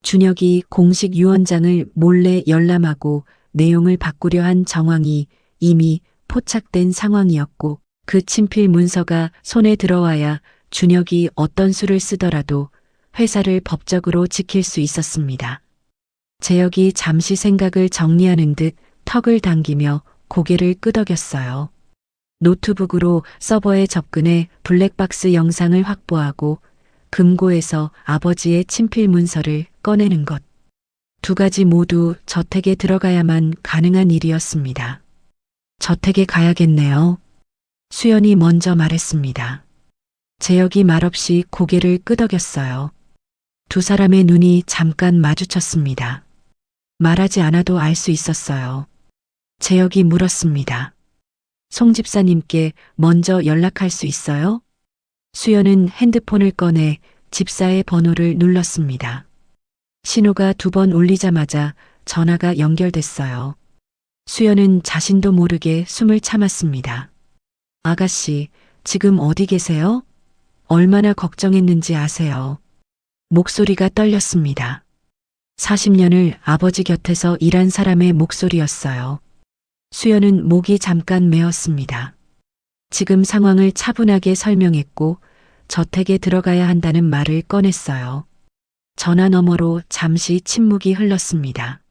준혁이 공식 유언장을 몰래 열람하고 내용을 바꾸려 한 정황이 이미 포착된 상황이었고 그 친필 문서가 손에 들어와야 준혁이 어떤 수를 쓰더라도 회사를 법적으로 지킬 수 있었습니다. 재혁이 잠시 생각을 정리하는 듯 턱을 당기며 고개를 끄덕였어요. 노트북으로 서버에 접근해 블랙박스 영상을 확보하고 금고에서 아버지의 친필 문서를 꺼내는 것. 두 가지 모두 저택에 들어가야만 가능한 일이었습니다. 저택에 가야겠네요. 수연이 먼저 말했습니다. 재혁이 말없이 고개를 끄덕였어요. 두 사람의 눈이 잠깐 마주쳤습니다. 말하지 않아도 알 수 있었어요. 재혁이 물었습니다. 송 집사님께 먼저 연락할 수 있어요? 수연은 핸드폰을 꺼내 집사의 번호를 눌렀습니다. 신호가 2번 울리자마자 전화가 연결됐어요. 수연은 자신도 모르게 숨을 참았습니다. 아가씨, 지금 어디 계세요? 얼마나 걱정했는지 아세요? 목소리가 떨렸습니다. 40년을 아버지 곁에서 일한 사람의 목소리였어요. 수연은 목이 잠깐 메었습니다. 지금 상황을 차분하게 설명했고 저택에 들어가야 한다는 말을 꺼냈어요. 전화 너머로 잠시 침묵이 흘렀습니다.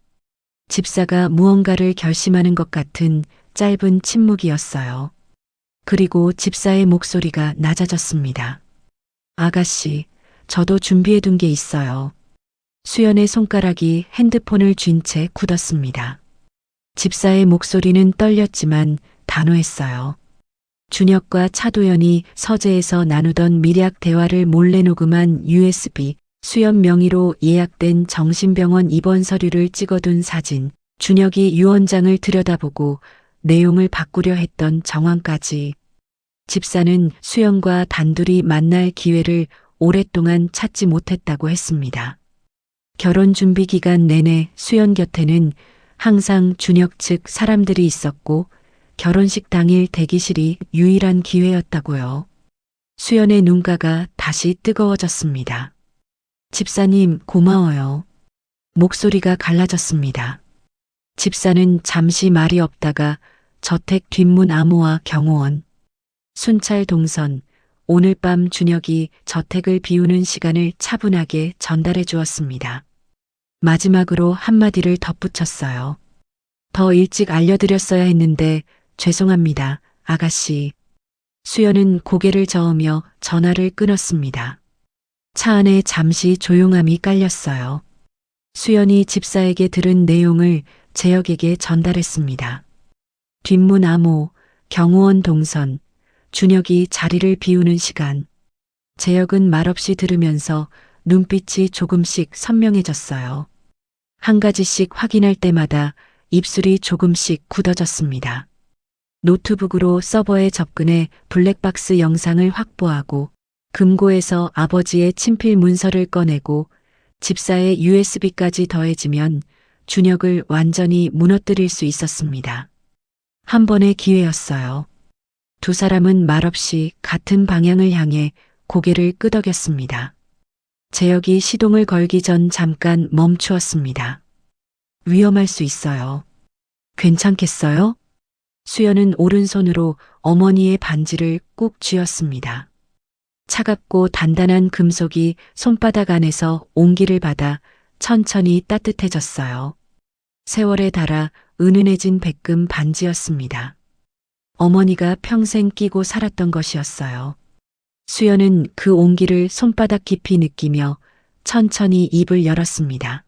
집사가 무언가를 결심하는 것 같은 짧은 침묵이었어요. 그리고 집사의 목소리가 낮아졌습니다. 아가씨, 저도 준비해둔 게 있어요. 수연의 손가락이 핸드폰을 쥔 채 굳었습니다. 집사의 목소리는 떨렸지만 단호했어요. 준혁과 차도연이 서재에서 나누던 미략 대화를 몰래 녹음한 USB, 수연 명의로 예약된 정신병원 입원 서류를 찍어둔 사진, 준혁이 유언장을 들여다보고 내용을 바꾸려 했던 정황까지. 집사는 수연과 단둘이 만날 기회를 오랫동안 찾지 못했다고 했습니다. 결혼 준비 기간 내내 수연 곁에는 항상 준혁 측 사람들이 있었고 결혼식 당일 대기실이 유일한 기회였다고요. 수연의 눈가가 다시 뜨거워졌습니다. 집사님 고마워요. 목소리가 갈라졌습니다. 집사는 잠시 말이 없다가 저택 뒷문 암호와 경호원, 순찰 동선, 오늘 밤 준혁이 저택을 비우는 시간을 차분하게 전달해 주었습니다. 마지막으로 한마디를 덧붙였어요. 더 일찍 알려드렸어야 했는데 죄송합니다, 아가씨. 수연은 고개를 저으며 전화를 끊었습니다. 차 안에 잠시 조용함이 깔렸어요. 수연이 집사에게 들은 내용을 재혁에게 전달했습니다. 뒷문 암호, 경호원 동선, 준혁이 자리를 비우는 시간. 재혁은 말없이 들으면서 눈빛이 조금씩 선명해졌어요. 한 가지씩 확인할 때마다 입술이 조금씩 굳어졌습니다. 노트북으로 서버에 접근해 블랙박스 영상을 확보하고 금고에서 아버지의 친필 문서를 꺼내고 집사의 USB까지 더해지면 준혁을 완전히 무너뜨릴 수 있었습니다. 한 번의 기회였어요. 두 사람은 말없이 같은 방향을 향해 고개를 끄덕였습니다. 재혁이 시동을 걸기 전 잠깐 멈추었습니다. 위험할 수 있어요. 괜찮겠어요? 수연은 오른손으로 어머니의 반지를 꾹 쥐었습니다. 차갑고 단단한 금속이 손바닥 안에서 온기를 받아 천천히 따뜻해졌어요. 세월에 닳아 은은해진 백금 반지였습니다. 어머니가 평생 끼고 살았던 것이었어요. 수연은 그 온기를 손바닥 깊이 느끼며 천천히 입을 열었습니다.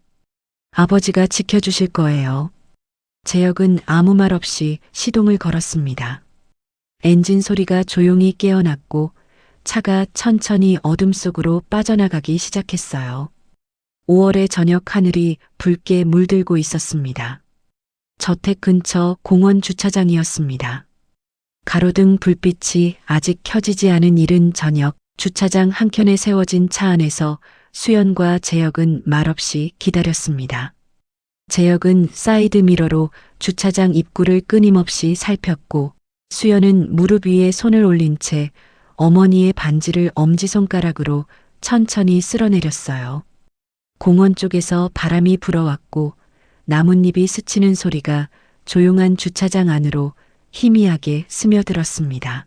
아버지가 지켜주실 거예요. 재혁은 아무 말 없이 시동을 걸었습니다. 엔진 소리가 조용히 깨어났고 차가 천천히 어둠 속으로 빠져나가기 시작했어요. 5월의 저녁 하늘이 붉게 물들고 있었습니다. 저택 근처 공원 주차장이었습니다. 가로등 불빛이 아직 켜지지 않은 이른 저녁, 주차장 한켠에 세워진 차 안에서 수연과 재혁은 말없이 기다렸습니다. 재혁은 사이드 미러로 주차장 입구를 끊임없이 살폈고 수연은 무릎 위에 손을 올린 채 어머니의 반지를 엄지손가락으로 천천히 쓸어내렸어요. 공원 쪽에서 바람이 불어왔고 나뭇잎이 스치는 소리가 조용한 주차장 안으로 희미하게 스며들었습니다.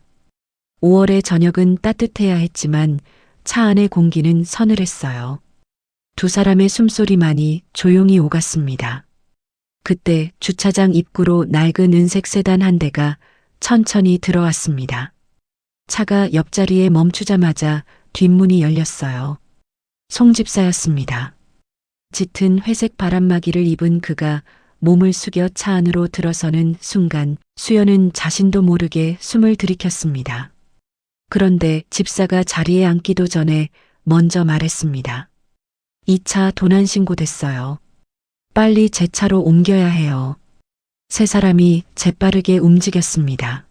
5월의 저녁은 따뜻해야 했지만 차 안의 공기는 서늘했어요. 두 사람의 숨소리만이 조용히 오갔습니다. 그때 주차장 입구로 낡은 은색 세단 한 대가 천천히 들어왔습니다. 차가 옆자리에 멈추자마자 뒷문이 열렸어요. 송 집사였습니다. 짙은 회색 바람막이를 입은 그가 몸을 숙여 차 안으로 들어서는 순간 수연은 자신도 모르게 숨을 들이켰습니다. 그런데 집사가 자리에 앉기도 전에 먼저 말했습니다. 이 차 도난 신고됐어요. 빨리 제 차로 옮겨야 해요. 세 사람이 재빠르게 움직였습니다.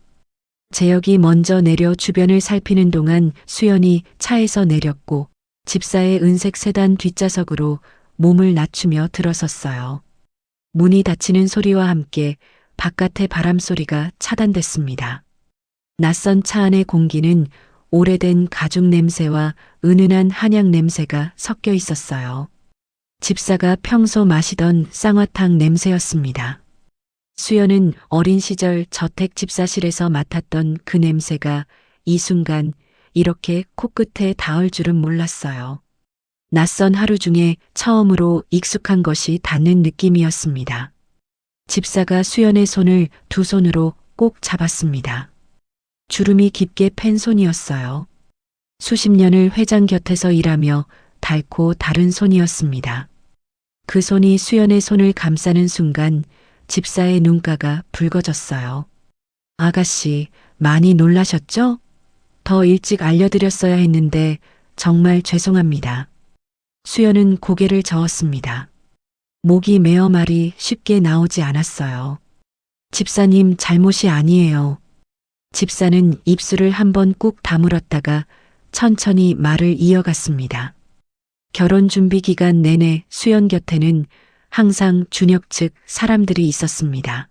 재혁이 먼저 내려 주변을 살피는 동안 수연이 차에서 내렸고 집사의 은색 세단 뒷좌석으로 몸을 낮추며 들어섰어요. 문이 닫히는 소리와 함께 바깥의 바람 소리가 차단됐습니다. 낯선 차 안의 공기는 오래된 가죽 냄새와 은은한 한약 냄새가 섞여 있었어요. 집사가 평소 마시던 쌍화탕 냄새였습니다. 수연은 어린 시절 저택 집사실에서 맡았던 그 냄새가 이 순간 이렇게 코끝에 닿을 줄은 몰랐어요. 낯선 하루 중에 처음으로 익숙한 것이 닿는 느낌이었습니다. 집사가 수연의 손을 두 손으로 꼭 잡았습니다. 주름이 깊게 팬 손이었어요. 수십 년을 회장 곁에서 일하며 닳고 다른 손이었습니다. 그 손이 수연의 손을 감싸는 순간 집사의 눈가가 붉어졌어요. 아가씨, 많이 놀라셨죠? 더 일찍 알려드렸어야 했는데 정말 죄송합니다. 수연은 고개를 저었습니다. 목이 메어 말이 쉽게 나오지 않았어요. 집사님 잘못이 아니에요. 집사는 입술을 한번 꾹 다물었다가 천천히 말을 이어갔습니다. 결혼 준비 기간 내내 수연 곁에는 항상 준혁 측 사람들이 있었습니다.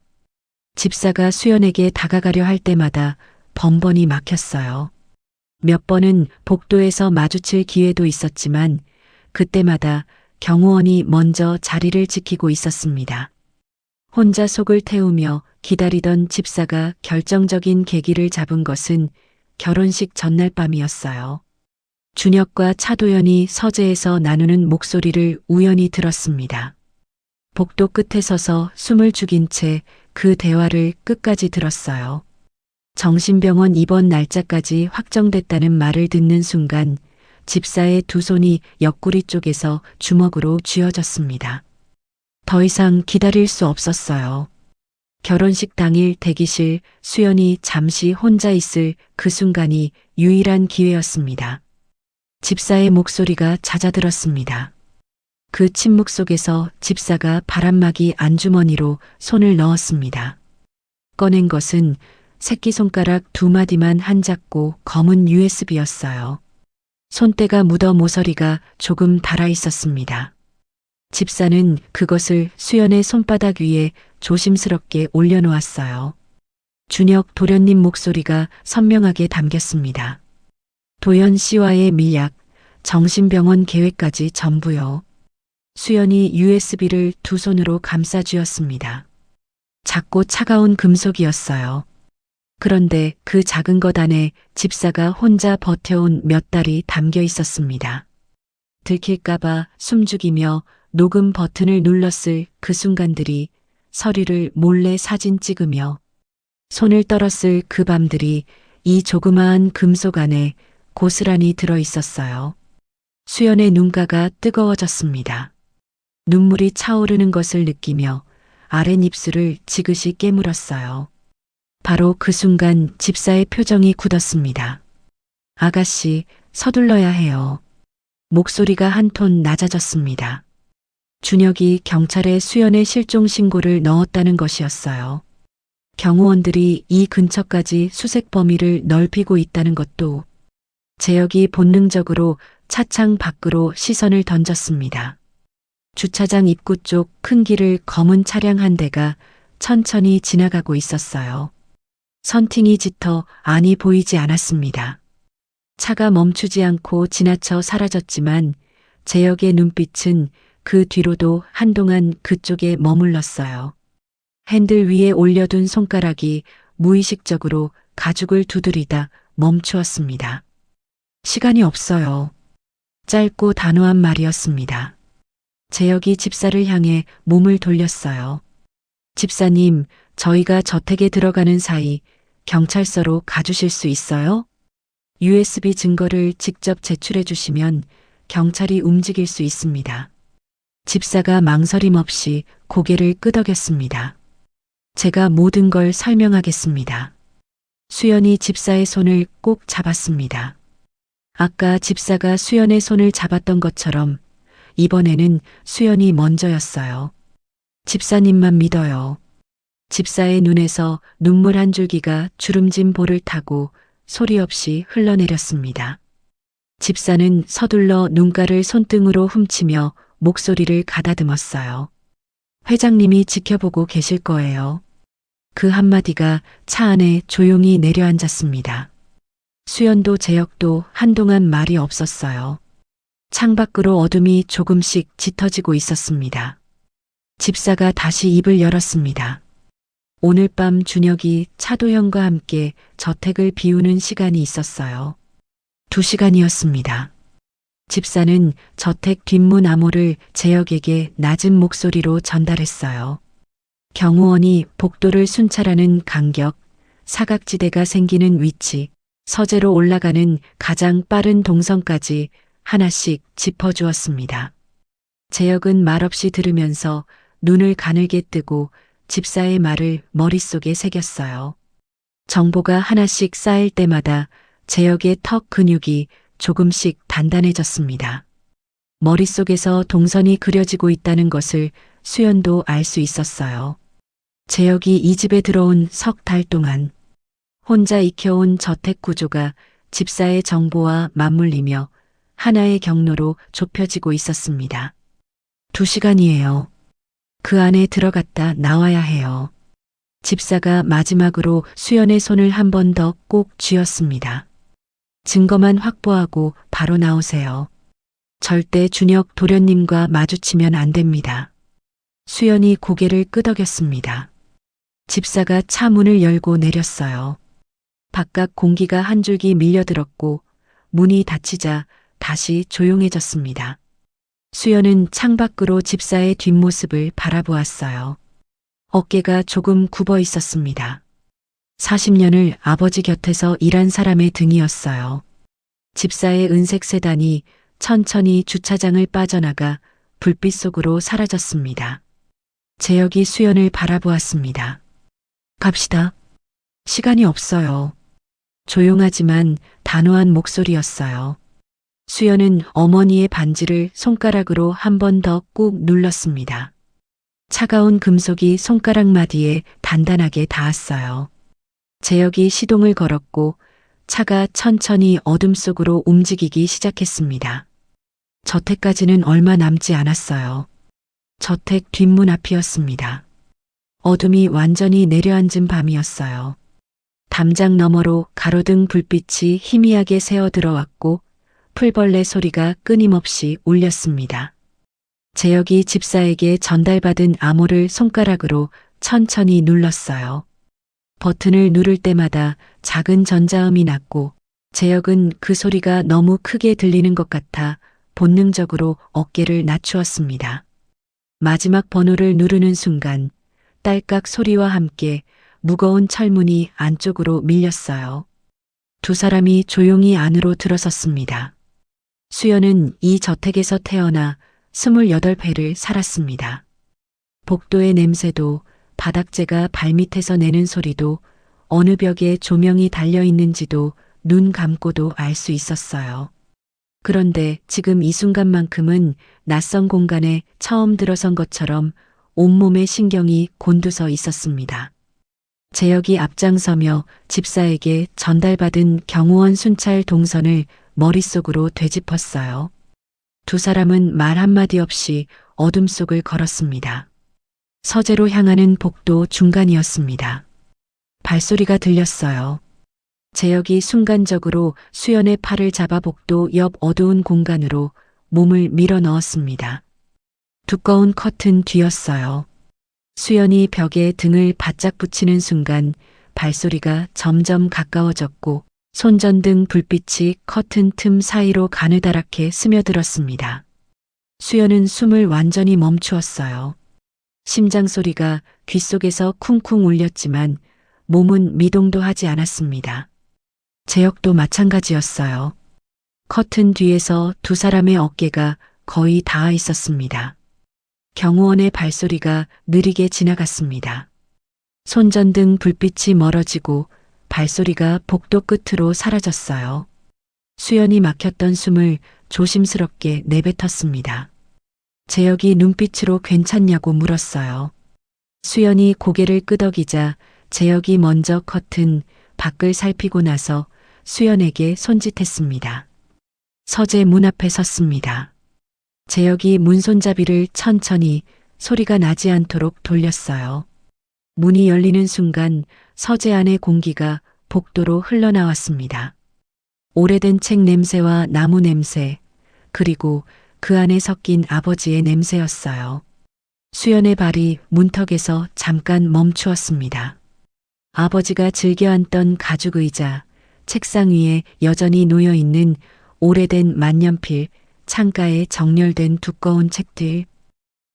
집사가 수연에게 다가가려 할 때마다 번번이 막혔어요. 몇 번은 복도에서 마주칠 기회도 있었지만 그때마다 경호원이 먼저 자리를 지키고 있었습니다. 혼자 속을 태우며 기다리던 집사가 결정적인 계기를 잡은 것은 결혼식 전날 밤이었어요. 준혁과 차도연이 서재에서 나누는 목소리를 우연히 들었습니다. 복도 끝에 서서 숨을 죽인 채 그 대화를 끝까지 들었어요. 정신병원 입원 날짜까지 확정됐다는 말을 듣는 순간 집사의 두 손이 옆구리 쪽에서 주먹으로 쥐어졌습니다. 더 이상 기다릴 수 없었어요. 결혼식 당일 대기실 수연이 잠시 혼자 있을 그 순간이 유일한 기회였습니다. 집사의 목소리가 잦아들었습니다. 그 침묵 속에서 집사가 바람막이 안주머니로 손을 넣었습니다. 꺼낸 것은 새끼손가락 두 마디만 한 작고 검은 USB였어요. 손때가 묻어 모서리가 조금 달아 있었습니다. 집사는 그것을 수연의 손바닥 위에 조심스럽게 올려놓았어요. 준혁 도련님 목소리가 선명하게 담겼습니다. 도연 씨와의 밀약, 정신병원 계획까지 전부요. 수연이 USB를 두 손으로 감싸 쥐었습니다. 작고 차가운 금속이었어요. 그런데 그 작은 것 안에 집사가 혼자 버텨온 몇 달이 담겨 있었습니다. 들킬까봐 숨죽이며 녹음 버튼을 눌렀을 그 순간들이 서류를 몰래 사진 찍으며 손을 떨었을 그 밤들이 이 조그마한 금속 안에 고스란히 들어 있었어요. 수연의 눈가가 뜨거워졌습니다. 눈물이 차오르는 것을 느끼며 아랫입술을 지그시 깨물었어요. 바로 그 순간 집사의 표정이 굳었습니다. 아가씨, 서둘러야 해요. 목소리가 한 톤 낮아졌습니다. 준혁이 경찰에 수연의 실종 신고를 넣었다는 것이었어요. 경호원들이 이 근처까지 수색 범위를 넓히고 있다는 것도. 재혁이 본능적으로 차창 밖으로 시선을 던졌습니다. 주차장 입구 쪽 큰 길을 검은 차량 한 대가 천천히 지나가고 있었어요. 선팅이 짙어 안이 보이지 않았습니다. 차가 멈추지 않고 지나쳐 사라졌지만 재혁의 눈빛은 그 뒤로도 한동안 그쪽에 머물렀어요. 핸들 위에 올려둔 손가락이 무의식적으로 가죽을 두드리다 멈추었습니다. 시간이 없어요. 짧고 단호한 말이었습니다. 재혁이 집사를 향해 몸을 돌렸어요. 집사님, 저희가 저택에 들어가는 사이 경찰서로 가주실 수 있어요? USB 증거를 직접 제출해 주시면 경찰이 움직일 수 있습니다. 집사가 망설임 없이 고개를 끄덕였습니다. 제가 모든 걸 설명하겠습니다. 수연이 집사의 손을 꼭 잡았습니다. 아까 집사가 수연의 손을 잡았던 것처럼 이번에는 수연이 먼저였어요. 집사님만 믿어요. 집사의 눈에서 눈물 한 줄기가 주름진 볼을 타고 소리 없이 흘러내렸습니다. 집사는 서둘러 눈가를 손등으로 훔치며 목소리를 가다듬었어요. 회장님이 지켜보고 계실 거예요. 그 한마디가 차 안에 조용히 내려앉았습니다. 수연도 재혁도 한동안 말이 없었어요. 창밖으로 어둠이 조금씩 짙어지고 있었습니다. 집사가 다시 입을 열었습니다. 오늘 밤 준혁이 차도현과 함께 저택을 비우는 시간이 있었어요. 2시간이었습니다. 집사는 저택 뒷문 암호를 재혁에게 낮은 목소리로 전달했어요. 경호원이 복도를 순찰하는 간격, 사각지대가 생기는 위치, 서재로 올라가는 가장 빠른 동선까지 하나씩 짚어주었습니다. 재혁은 말없이 들으면서 눈을 가늘게 뜨고 집사의 말을 머릿속에 새겼어요. 정보가 하나씩 쌓일 때마다 재혁의 턱 근육이 조금씩 단단해졌습니다. 머릿속에서 동선이 그려지고 있다는 것을 수연도 알 수 있었어요. 재혁이 이 집에 들어온 석 달 동안 혼자 익혀온 저택 구조가 집사의 정보와 맞물리며 하나의 경로로 좁혀지고 있었습니다. 2시간이에요. 그 안에 들어갔다 나와야 해요. 집사가 마지막으로 수연의 손을 한 번 더 꼭 쥐었습니다. 증거만 확보하고 바로 나오세요. 절대 준혁 도련님과 마주치면 안 됩니다. 수연이 고개를 끄덕였습니다. 집사가 차 문을 열고 내렸어요. 바깥 공기가 한 줄기 밀려들었고 문이 닫히자 다시 조용해졌습니다. 수연은 창밖으로 집사의 뒷모습을 바라보았어요. 어깨가 조금 굽어 있었습니다. 40년을 아버지 곁에서 일한 사람의 등이었어요. 집사의 은색 세단이 천천히 주차장을 빠져나가 불빛 속으로 사라졌습니다. 재혁이 수연을 바라보았습니다. 갑시다. 시간이 없어요. 조용하지만 단호한 목소리였어요. 수연은 어머니의 반지를 손가락으로 한 번 더 꾹 눌렀습니다. 차가운 금속이 손가락 마디에 단단하게 닿았어요. 재혁이 시동을 걸었고 차가 천천히 어둠 속으로 움직이기 시작했습니다. 저택까지는 얼마 남지 않았어요. 저택 뒷문 앞이었습니다. 어둠이 완전히 내려앉은 밤이었어요. 담장 너머로 가로등 불빛이 희미하게 새어 들어왔고 풀벌레 소리가 끊임없이 울렸습니다. 재혁이 집사에게 전달받은 암호를 손가락으로 천천히 눌렀어요. 버튼을 누를 때마다 작은 전자음이 났고 재혁은 그 소리가 너무 크게 들리는 것 같아 본능적으로 어깨를 낮추었습니다. 마지막 번호를 누르는 순간 딸깍 소리와 함께 무거운 철문이 안쪽으로 밀렸어요. 두 사람이 조용히 안으로 들어섰습니다. 수연은 이 저택에서 태어나 28회를 살았습니다. 복도의 냄새도 바닥재가 발밑에서 내는 소리도 어느 벽에 조명이 달려 있는지도 눈 감고도 알 수 있었어요. 그런데 지금 이 순간만큼은 낯선 공간에 처음 들어선 것처럼 온몸의 신경이 곤두서 있었습니다. 재혁이 앞장서며 집사에게 전달받은 경호원 순찰 동선을 머릿속으로 되짚었어요. 두 사람은 말 한마디 없이 어둠 속을 걸었습니다. 서재로 향하는 복도 중간이었습니다. 발소리가 들렸어요. 재혁이 순간적으로 수연의 팔을 잡아 복도 옆 어두운 공간으로 몸을 밀어 넣었습니다. 두꺼운 커튼 뒤였어요. 수연이 벽에 등을 바짝 붙이는 순간 발소리가 점점 가까워졌고 손전등 불빛이 커튼 틈 사이로 가느다랗게 스며들었습니다. 수연은 숨을 완전히 멈추었어요. 심장 소리가 귓속에서 쿵쿵 울렸지만 몸은 미동도 하지 않았습니다. 재혁도 마찬가지였어요. 커튼 뒤에서 두 사람의 어깨가 거의 닿아 있었습니다. 경호원의 발소리가 느리게 지나갔습니다. 손전등 불빛이 멀어지고 발소리가 복도 끝으로 사라졌어요. 수연이 막혔던 숨을 조심스럽게 내뱉었습니다. 재혁이 눈빛으로 괜찮냐고 물었어요. 수연이 고개를 끄덕이자 재혁이 먼저 커튼 밖을 살피고 나서 수연에게 손짓했습니다. 서재 문 앞에 섰습니다. 재혁이 문 손잡이를 천천히 소리가 나지 않도록 돌렸어요. 문이 열리는 순간 서재 안의 공기가 복도로 흘러나왔습니다. 오래된 책 냄새와 나무 냄새, 그리고 그 안에 섞인 아버지의 냄새였어요. 수연의 발이 문턱에서 잠깐 멈추었습니다. 아버지가 즐겨 앉던 가죽 의자, 책상 위에 여전히 놓여 있는 오래된 만년필, 창가에 정렬된 두꺼운 책들.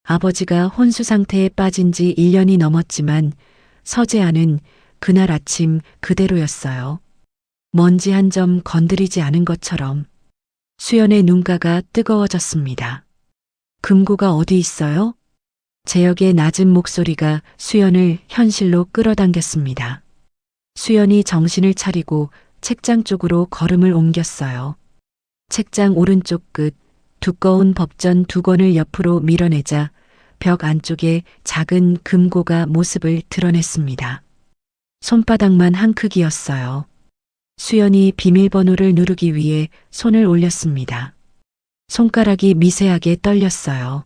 아버지가 혼수 상태에 빠진 지 1년이 넘었지만 서재 안은 그날 아침 그대로였어요. 먼지 한 점 건드리지 않은 것처럼. 수연의 눈가가 뜨거워졌습니다. 금고가 어디 있어요? 재혁의 낮은 목소리가 수연을 현실로 끌어당겼습니다. 수연이 정신을 차리고 책장 쪽으로 걸음을 옮겼어요. 책장 오른쪽 끝 두꺼운 법전 2권을 옆으로 밀어내자 벽 안쪽에 작은 금고가 모습을 드러냈습니다. 손바닥만 한 크기였어요. 수연이 비밀번호를 누르기 위해 손을 올렸습니다. 손가락이 미세하게 떨렸어요.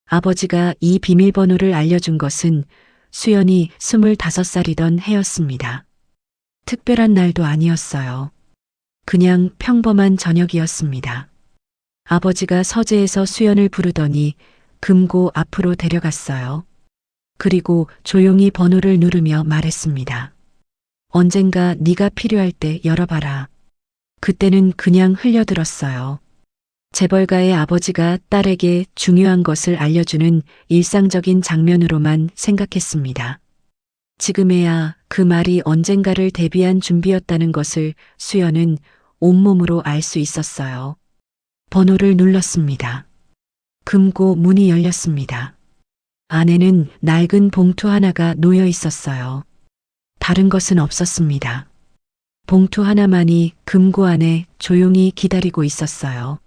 아버지가 이 비밀번호를 알려준 것은 수연이 25살이던 해였습니다. 특별한 날도 아니었어요. 그냥 평범한 저녁이었습니다. 아버지가 서재에서 수연을 부르더니 금고 앞으로 데려갔어요. 그리고 조용히 번호를 누르며 말했습니다. 언젠가 네가 필요할 때 열어봐라. 그때는 그냥 흘려들었어요. 재벌가의 아버지가 딸에게 중요한 것을 알려주는 일상적인 장면으로만 생각했습니다. 지금에야 그 말이 언젠가를 대비한 준비였다는 것을 수연은 온몸으로 알 수 있었어요. 번호를 눌렀습니다. 금고 문이 열렸습니다. 안에는 낡은 봉투 하나가 놓여 있었어요. 다른 것은 없었습니다. 봉투 하나만이 금고 안에 조용히 기다리고 있었어요.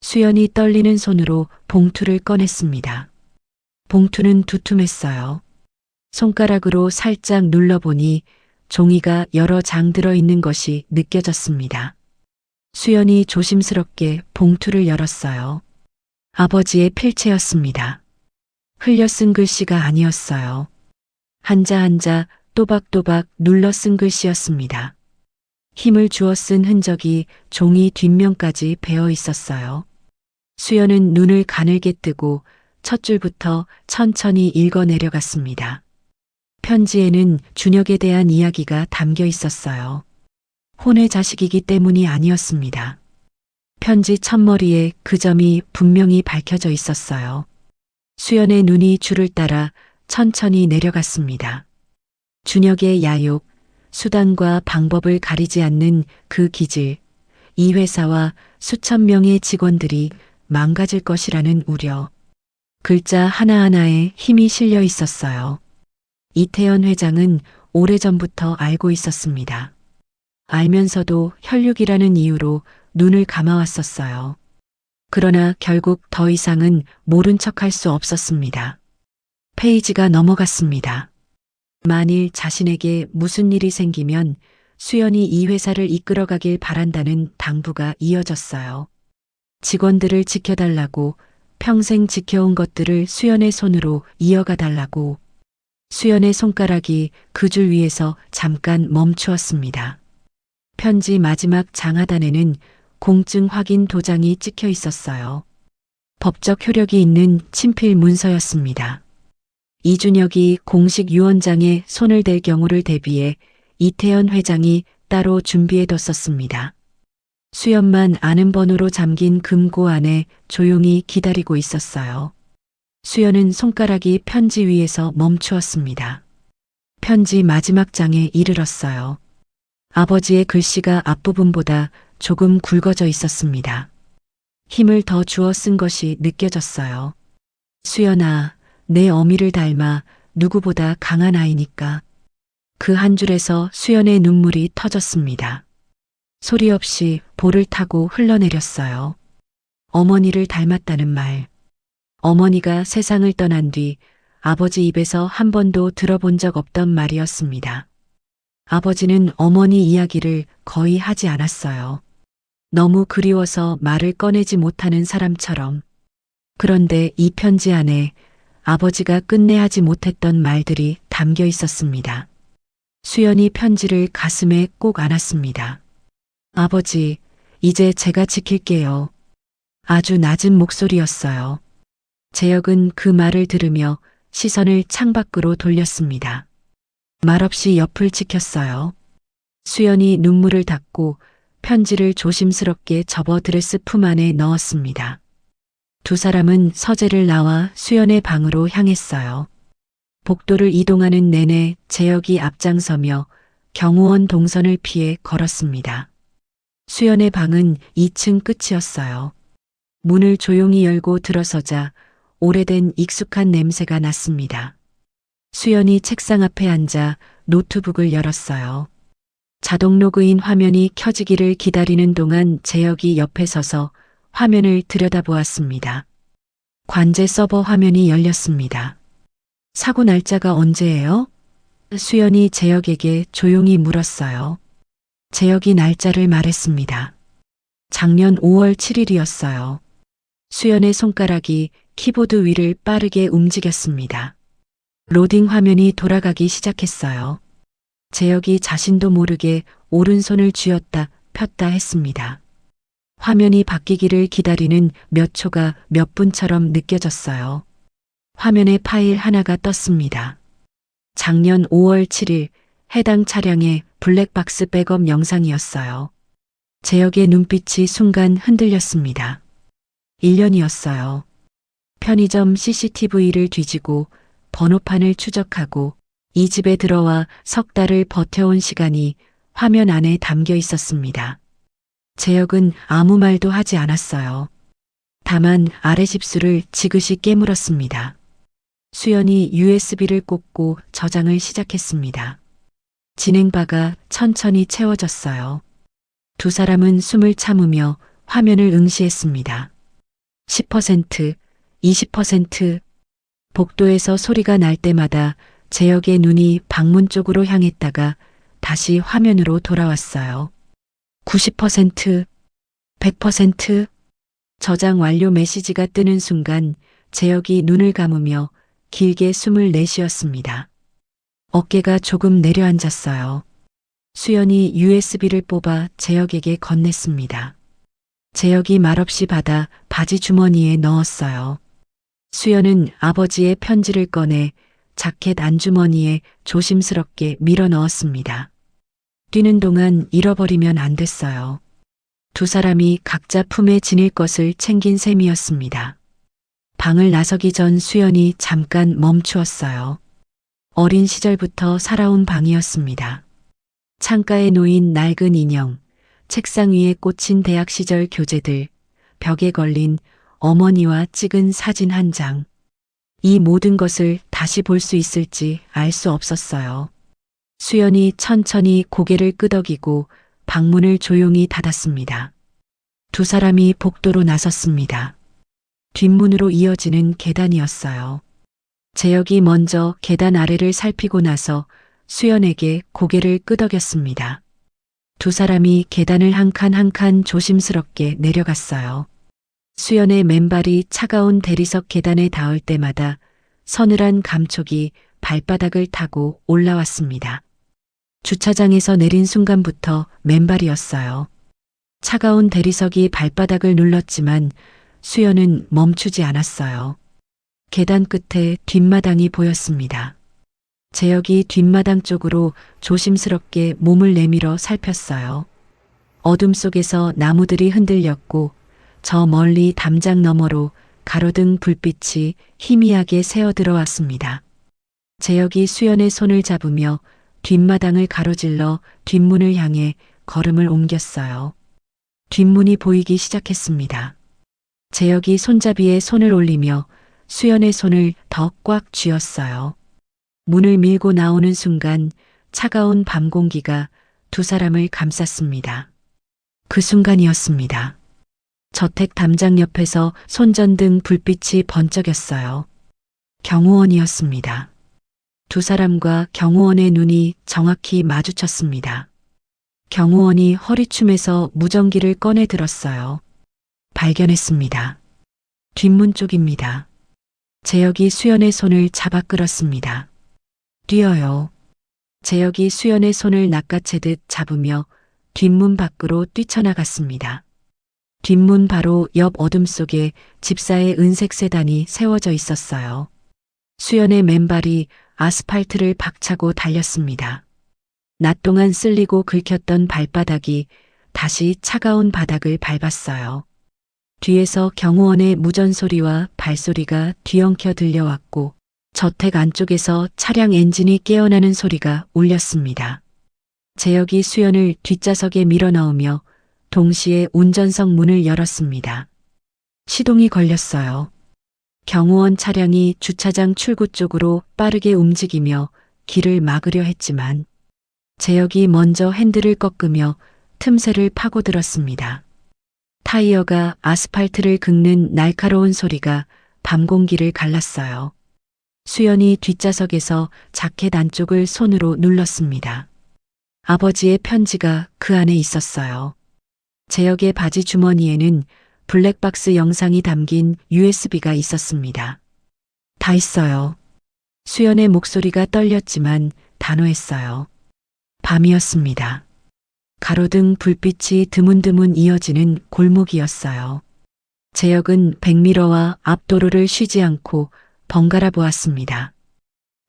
수연이 떨리는 손으로 봉투를 꺼냈습니다. 봉투는 두툼했어요. 손가락으로 살짝 눌러보니 종이가 여러 장 들어있는 것이 느껴졌습니다. 수연이 조심스럽게 봉투를 열었어요. 아버지의 필체였습니다. 흘려 쓴 글씨가 아니었어요. 한자 한자 또박또박 눌러 쓴 글씨였습니다. 힘을 주어 쓴 흔적이 종이 뒷면까지 배어 있었어요. 수연은 눈을 가늘게 뜨고 첫 줄부터 천천히 읽어 내려갔습니다. 편지에는 준혁에 대한 이야기가 담겨 있었어요. 혼의 자식이기 때문이 아니었습니다. 편지 첫머리에 그 점이 분명히 밝혀져 있었어요. 수연의 눈이 줄을 따라 천천히 내려갔습니다. 준혁의 야욕, 수단과 방법을 가리지 않는 그 기질, 이 회사와 수천 명의 직원들이 망가질 것이라는 우려. 글자 하나하나에 힘이 실려 있었어요. 이태현 회장은 오래전부터 알고 있었습니다. 알면서도 혈육이라는 이유로 눈을 감아왔었어요. 그러나 결국 더 이상은 모른 척할 수 없었습니다. 페이지가 넘어갔습니다. 만일 자신에게 무슨 일이 생기면 수연이 이 회사를 이끌어가길 바란다는 당부가 이어졌어요. 직원들을 지켜달라고, 평생 지켜온 것들을 수연의 손으로 이어가 달라고. 수연의 손가락이 그 줄 위에서 잠깐 멈추었습니다. 편지 마지막 장하단에는 공증 확인 도장이 찍혀 있었어요. 법적 효력이 있는 친필 문서였습니다. 이준혁이 공식 유언장에 손을 댈 경우를 대비해 이태현 회장이 따로 준비해뒀었습니다. 수연만 아는 번호로 잠긴 금고 안에 조용히 기다리고 있었어요. 수연은 손가락이 편지 위에서 멈추었습니다. 편지 마지막 장에 이르렀어요. 아버지의 글씨가 앞부분보다 조금 굵어져 있었습니다. 힘을 더 주어 쓴 것이 느껴졌어요. 수연아, 내 어미를 닮아 누구보다 강한 아이니까. 그 한 줄에서 수연의 눈물이 터졌습니다. 소리 없이 볼을 타고 흘러내렸어요. 어머니를 닮았다는 말. 어머니가 세상을 떠난 뒤 아버지 입에서 한 번도 들어본 적 없던 말이었습니다. 아버지는 어머니 이야기를 거의 하지 않았어요. 너무 그리워서 말을 꺼내지 못하는 사람처럼. 그런데 이 편지 안에 아버지가 끝내 하지 못했던 말들이 담겨 있었습니다. 수연이 편지를 가슴에 꼭 안았습니다. 아버지, 이제 제가 지킬게요. 아주 낮은 목소리였어요. 재혁은 그 말을 들으며 시선을 창밖으로 돌렸습니다. 말없이 옆을 지켰어요. 수연이 눈물을 닦고 편지를 조심스럽게 접어 드레스 품 안에 넣었습니다. 두 사람은 서재를 나와 수연의 방으로 향했어요. 복도를 이동하는 내내 재혁이 앞장서며 경호원 동선을 피해 걸었습니다. 수연의 방은 2층 끝이었어요. 문을 조용히 열고 들어서자 오래된 익숙한 냄새가 났습니다. 수연이 책상 앞에 앉아 노트북을 열었어요. 자동 로그인 화면이 켜지기를 기다리는 동안 재혁이 옆에 서서 화면을 들여다보았습니다. 관제 서버 화면이 열렸습니다. 사고 날짜가 언제예요? 수연이 재혁에게 조용히 물었어요. 재혁이 날짜를 말했습니다. 작년 5월 7일이었어요. 수연의 손가락이 키보드 위를 빠르게 움직였습니다. 로딩 화면이 돌아가기 시작했어요. 재혁이 자신도 모르게 오른손을 쥐었다 폈다 했습니다. 화면이 바뀌기를 기다리는 몇 초가 몇 분처럼 느껴졌어요. 화면에 파일 하나가 떴습니다. 작년 5월 7일 해당 차량의 블랙박스 백업 영상이었어요. 재혁의 눈빛이 순간 흔들렸습니다. 1년이었어요. 편의점 CCTV를 뒤지고 번호판을 추적하고 이 집에 들어와 석 달을 버텨온 시간이 화면 안에 담겨 있었습니다. 재혁은 아무 말도 하지 않았어요. 다만 아래 집수를 지그시 깨물었습니다. 수연이 USB를 꽂고 저장을 시작했습니다. 진행바가 천천히 채워졌어요. 두 사람은 숨을 참으며 화면을 응시했습니다. 10%, 20%. 복도에서 소리가 날 때마다 재혁의 눈이 방문 쪽으로 향했다가 다시 화면으로 돌아왔어요. 90%, 100%. 저장 완료 메시지가 뜨는 순간 재혁이 눈을 감으며 길게 숨을 내쉬었습니다. 어깨가 조금 내려앉았어요. 수연이 USB를 뽑아 재혁에게 건넸습니다. 재혁이 말없이 받아 바지 주머니에 넣었어요. 수연은 아버지의 편지를 꺼내 자켓 안주머니에 조심스럽게 밀어 넣었습니다. 뛰는 동안 잃어버리면 안 됐어요. 두 사람이 각자 품에 지닐 것을 챙긴 셈이었습니다. 방을 나서기 전 수연이 잠깐 멈추었어요. 어린 시절부터 살아온 방이었습니다. 창가에 놓인 낡은 인형, 책상 위에 꽂힌 대학 시절 교재들, 벽에 걸린 어머니와 찍은 사진 한 장. 이 모든 것을 다시 볼 수 있을지 알 수 없었어요. 수연이 천천히 고개를 끄덕이고 방문을 조용히 닫았습니다. 두 사람이 복도로 나섰습니다. 뒷문으로 이어지는 계단이었어요. 재혁이 먼저 계단 아래를 살피고 나서 수연에게 고개를 끄덕였습니다. 두 사람이 계단을 한 칸 한 칸 조심스럽게 내려갔어요. 수연의 맨발이 차가운 대리석 계단에 닿을 때마다 서늘한 감촉이 발바닥을 타고 올라왔습니다. 주차장에서 내린 순간부터 맨발이었어요. 차가운 대리석이 발바닥을 눌렀지만 수연은 멈추지 않았어요. 계단 끝에 뒷마당이 보였습니다. 재혁이 뒷마당 쪽으로 조심스럽게 몸을 내밀어 살폈어요. 어둠 속에서 나무들이 흔들렸고 저 멀리 담장 너머로 가로등 불빛이 희미하게 새어 들어왔습니다. 재혁이 수연의 손을 잡으며 뒷마당을 가로질러 뒷문을 향해 걸음을 옮겼어요. 뒷문이 보이기 시작했습니다. 재혁이 손잡이에 손을 올리며 수연의 손을 더 꽉 쥐었어요. 문을 밀고 나오는 순간 차가운 밤 공기가 두 사람을 감쌌습니다. 그 순간이었습니다. 저택 담장 옆에서 손전등 불빛이 번쩍였어요. 경호원이었습니다. 두 사람과 경호원의 눈이 정확히 마주쳤습니다. 경호원이 허리춤에서 무전기를 꺼내 들었어요. 발견했습니다. 뒷문 쪽입니다. 재혁이 수연의 손을 잡아 끌었습니다. 뛰어요. 재혁이 수연의 손을 낚아채듯 잡으며 뒷문 밖으로 뛰쳐나갔습니다. 뒷문 바로 옆 어둠 속에 집사의 은색 세단이 세워져 있었어요. 수연의 맨발이 아스팔트를 박차고 달렸습니다. 낮 동안 쓸리고 긁혔던 발바닥이 다시 차가운 바닥을 밟았어요. 뒤에서 경호원의 무전 소리와 발소리가 뒤엉켜 들려왔고 저택 안쪽에서 차량 엔진이 깨어나는 소리가 울렸습니다. 재혁이 수연을 뒷좌석에 밀어넣으며 동시에 운전석 문을 열었습니다. 시동이 걸렸어요. 경호원 차량이 주차장 출구 쪽으로 빠르게 움직이며 길을 막으려 했지만 재혁이 먼저 핸들을 꺾으며 틈새를 파고들었습니다. 타이어가 아스팔트를 긁는 날카로운 소리가 밤 공기를 갈랐어요. 수연이 뒷좌석에서 자켓 안쪽을 손으로 눌렀습니다. 아버지의 편지가 그 안에 있었어요. 재혁의 바지 주머니에는 블랙박스 영상이 담긴 USB가 있었습니다. 다 있어요. 수연의 목소리가 떨렸지만 단호했어요. 밤이었습니다. 가로등 불빛이 드문드문 이어지는 골목이었어요. 재혁은 백미러와 앞도로를 쉬지 않고 번갈아 보았습니다.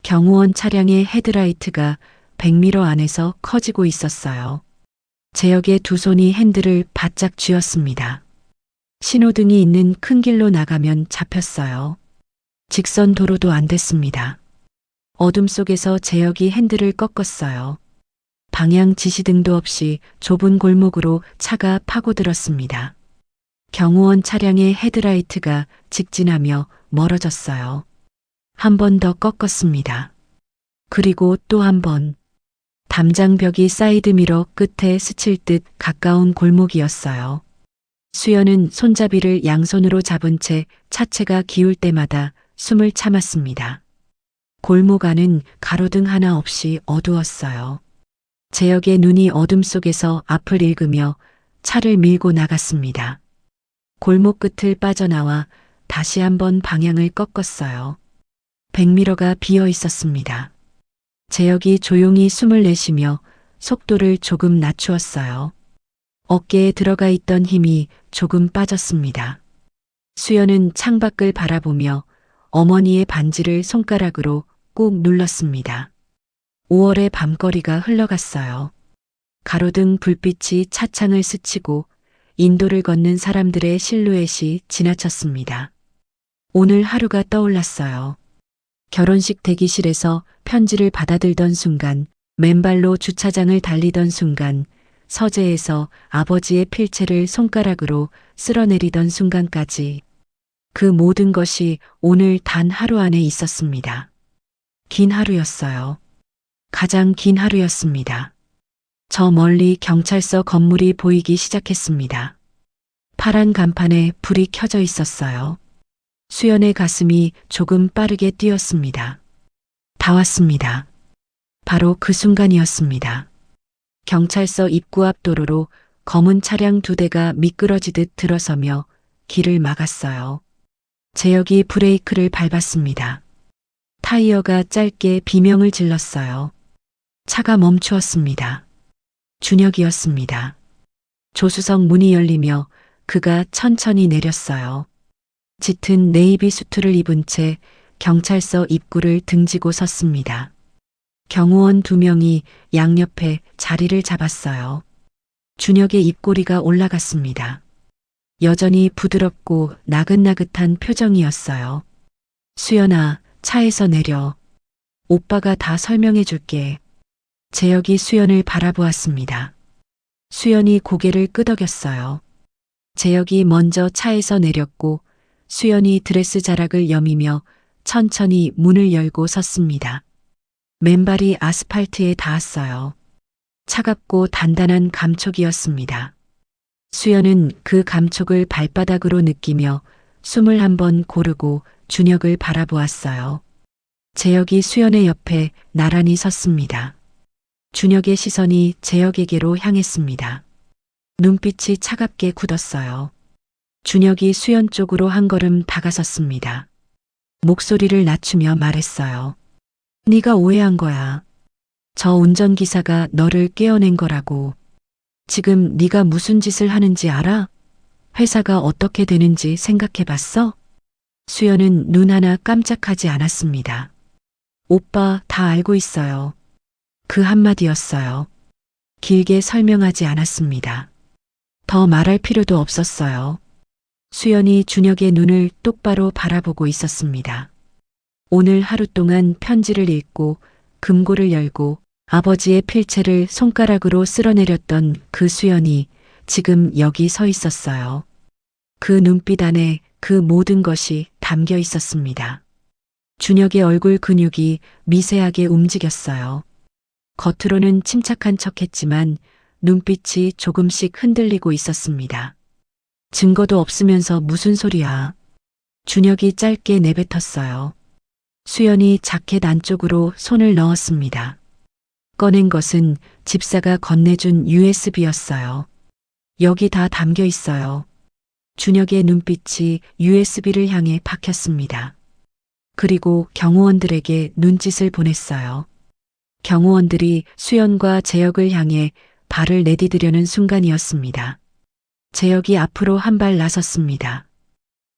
경호원 차량의 헤드라이트가 백미러 안에서 커지고 있었어요. 재혁의 두 손이 핸들을 바짝 쥐었습니다. 신호등이 있는 큰 길로 나가면 잡혔어요. 직선 도로도 안 됐습니다. 어둠 속에서 재혁이 핸들을 꺾었어요. 방향 지시등도 없이 좁은 골목으로 차가 파고들었습니다. 경호원 차량의 헤드라이트가 직진하며 멀어졌어요. 한 번 더 꺾었습니다. 그리고 또 한 번. 담장벽이 사이드미러 끝에 스칠 듯 가까운 골목이었어요. 수연은 손잡이를 양손으로 잡은 채 차체가 기울 때마다 숨을 참았습니다. 골목 안은 가로등 하나 없이 어두웠어요. 재혁의 눈이 어둠 속에서 앞을 읽으며 차를 밀고 나갔습니다. 골목 끝을 빠져나와 다시 한번 방향을 꺾었어요. 백미러가 비어 있었습니다. 재혁이 조용히 숨을 내쉬며 속도를 조금 낮추었어요. 어깨에 들어가 있던 힘이 조금 빠졌습니다. 수연은 창밖을 바라보며 어머니의 반지를 손가락으로 꾹 눌렀습니다. 5월의 밤거리가 흘러갔어요. 가로등 불빛이 차창을 스치고 인도를 걷는 사람들의 실루엣이 지나쳤습니다. 오늘 하루가 떠올랐어요. 결혼식 대기실에서 편지를 받아들던 순간, 맨발로 주차장을 달리던 순간, 서재에서 아버지의 필체를 손가락으로 쓸어내리던 순간까지 그 모든 것이 오늘 단 하루 안에 있었습니다. 긴 하루였어요. 가장 긴 하루였습니다. 저 멀리 경찰서 건물이 보이기 시작했습니다. 파란 간판에 불이 켜져 있었어요. 수연의 가슴이 조금 빠르게 뛰었습니다. 다 왔습니다. 바로 그 순간이었습니다. 경찰서 입구 앞 도로로 검은 차량 2대가 미끄러지듯 들어서며 길을 막았어요. 재혁이 브레이크를 밟았습니다. 타이어가 짧게 비명을 질렀어요. 차가 멈추었습니다. 준혁이었습니다. 조수석 문이 열리며 그가 천천히 내렸어요. 짙은 네이비 수트를 입은 채 경찰서 입구를 등지고 섰습니다. 경호원 2명이 양옆에 자리를 잡았어요. 준혁의 입꼬리가 올라갔습니다. 여전히 부드럽고 나긋나긋한 표정이었어요. 수연아, 차에서 내려. 오빠가 다 설명해 줄게. 재혁이 수연을 바라보았습니다. 수연이 고개를 끄덕였어요. 재혁이 먼저 차에서 내렸고 수연이 드레스 자락을 여미며 천천히 문을 열고 섰습니다. 맨발이 아스팔트에 닿았어요. 차갑고 단단한 감촉이었습니다. 수연은 그 감촉을 발바닥으로 느끼며 숨을 한번 고르고 준혁을 바라보았어요. 재혁이 수연의 옆에 나란히 섰습니다. 준혁의 시선이 재혁에게로 향했습니다. 눈빛이 차갑게 굳었어요. 준혁이 수연 쪽으로 한 걸음 다가섰습니다. 목소리를 낮추며 말했어요. 네가 오해한 거야. 저 운전기사가 너를 깨어낸 거라고. 지금 네가 무슨 짓을 하는지 알아? 회사가 어떻게 되는지 생각해 봤어? 수연은 눈 하나 깜짝하지 않았습니다. 오빠 다 알고 있어요. 그 한마디였어요. 길게 설명하지 않았습니다. 더 말할 필요도 없었어요. 수연이 준혁의 눈을 똑바로 바라보고 있었습니다. 오늘 하루 동안 편지를 읽고 금고를 열고 아버지의 필체를 손가락으로 쓸어내렸던 그 수연이 지금 여기 서 있었어요. 그 눈빛 안에 그 모든 것이 담겨 있었습니다. 준혁의 얼굴 근육이 미세하게 움직였어요. 겉으로는 침착한 척했지만 눈빛이 조금씩 흔들리고 있었습니다. 증거도 없으면서 무슨 소리야. 준혁이 짧게 내뱉었어요. 수연이 자켓 안쪽으로 손을 넣었습니다. 꺼낸 것은 집사가 건네준 USB였어요. 여기 다 담겨 있어요. 준혁의 눈빛이 USB를 향해 박혔습니다. 그리고 경호원들에게 눈짓을 보냈어요. 경호원들이 수연과 재혁을 향해 발을 내디디려는 순간이었습니다. 재혁이 앞으로 한 발 나섰습니다.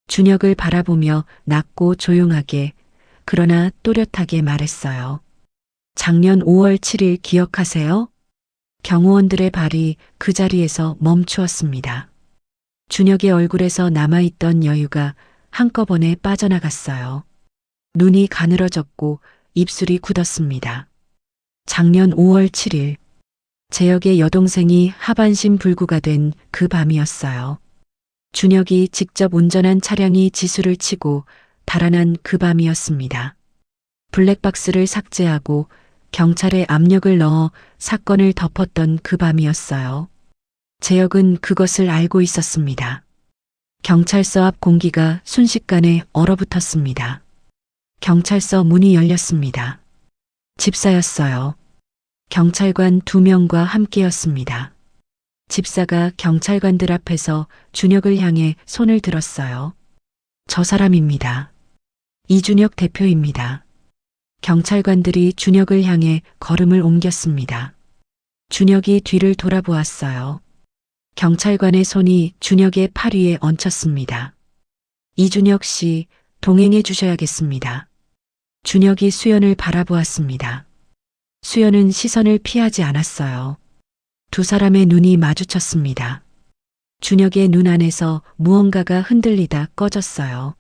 준혁을 바라보며 낮고 조용하게 그러나 또렷하게 말했어요. 작년 5월 7일 기억하세요? 경호원들의 발이 그 자리에서 멈추었습니다. 준혁의 얼굴에서 남아있던 여유가 한꺼번에 빠져나갔어요. 눈이 가늘어졌고 입술이 굳었습니다. 작년 5월 7일 재혁의 여동생이 하반신 불구가 된 그 밤이었어요. 준혁이 직접 운전한 차량이 지수를 치고 달아난 그 밤이었습니다. 블랙박스를 삭제하고 경찰에 압력을 넣어 사건을 덮었던 그 밤이었어요. 재혁은 그것을 알고 있었습니다. 경찰서 앞 공기가 순식간에 얼어붙었습니다. 경찰서 문이 열렸습니다. 집사였어요. 경찰관 2명과 함께였습니다. 집사가 경찰관들 앞에서 준혁을 향해 손을 들었어요. 저 사람입니다. 이준혁 대표입니다. 경찰관들이 준혁을 향해 걸음을 옮겼습니다. 준혁이 뒤를 돌아보았어요. 경찰관의 손이 준혁의 팔 위에 얹혔습니다. 이준혁 씨, 동행해 주셔야겠습니다. 준혁이 수연을 바라보았습니다. 수연은 시선을 피하지 않았어요. 두 사람의 눈이 마주쳤습니다. 준혁의 눈 안에서 무언가가 흔들리다 꺼졌어요.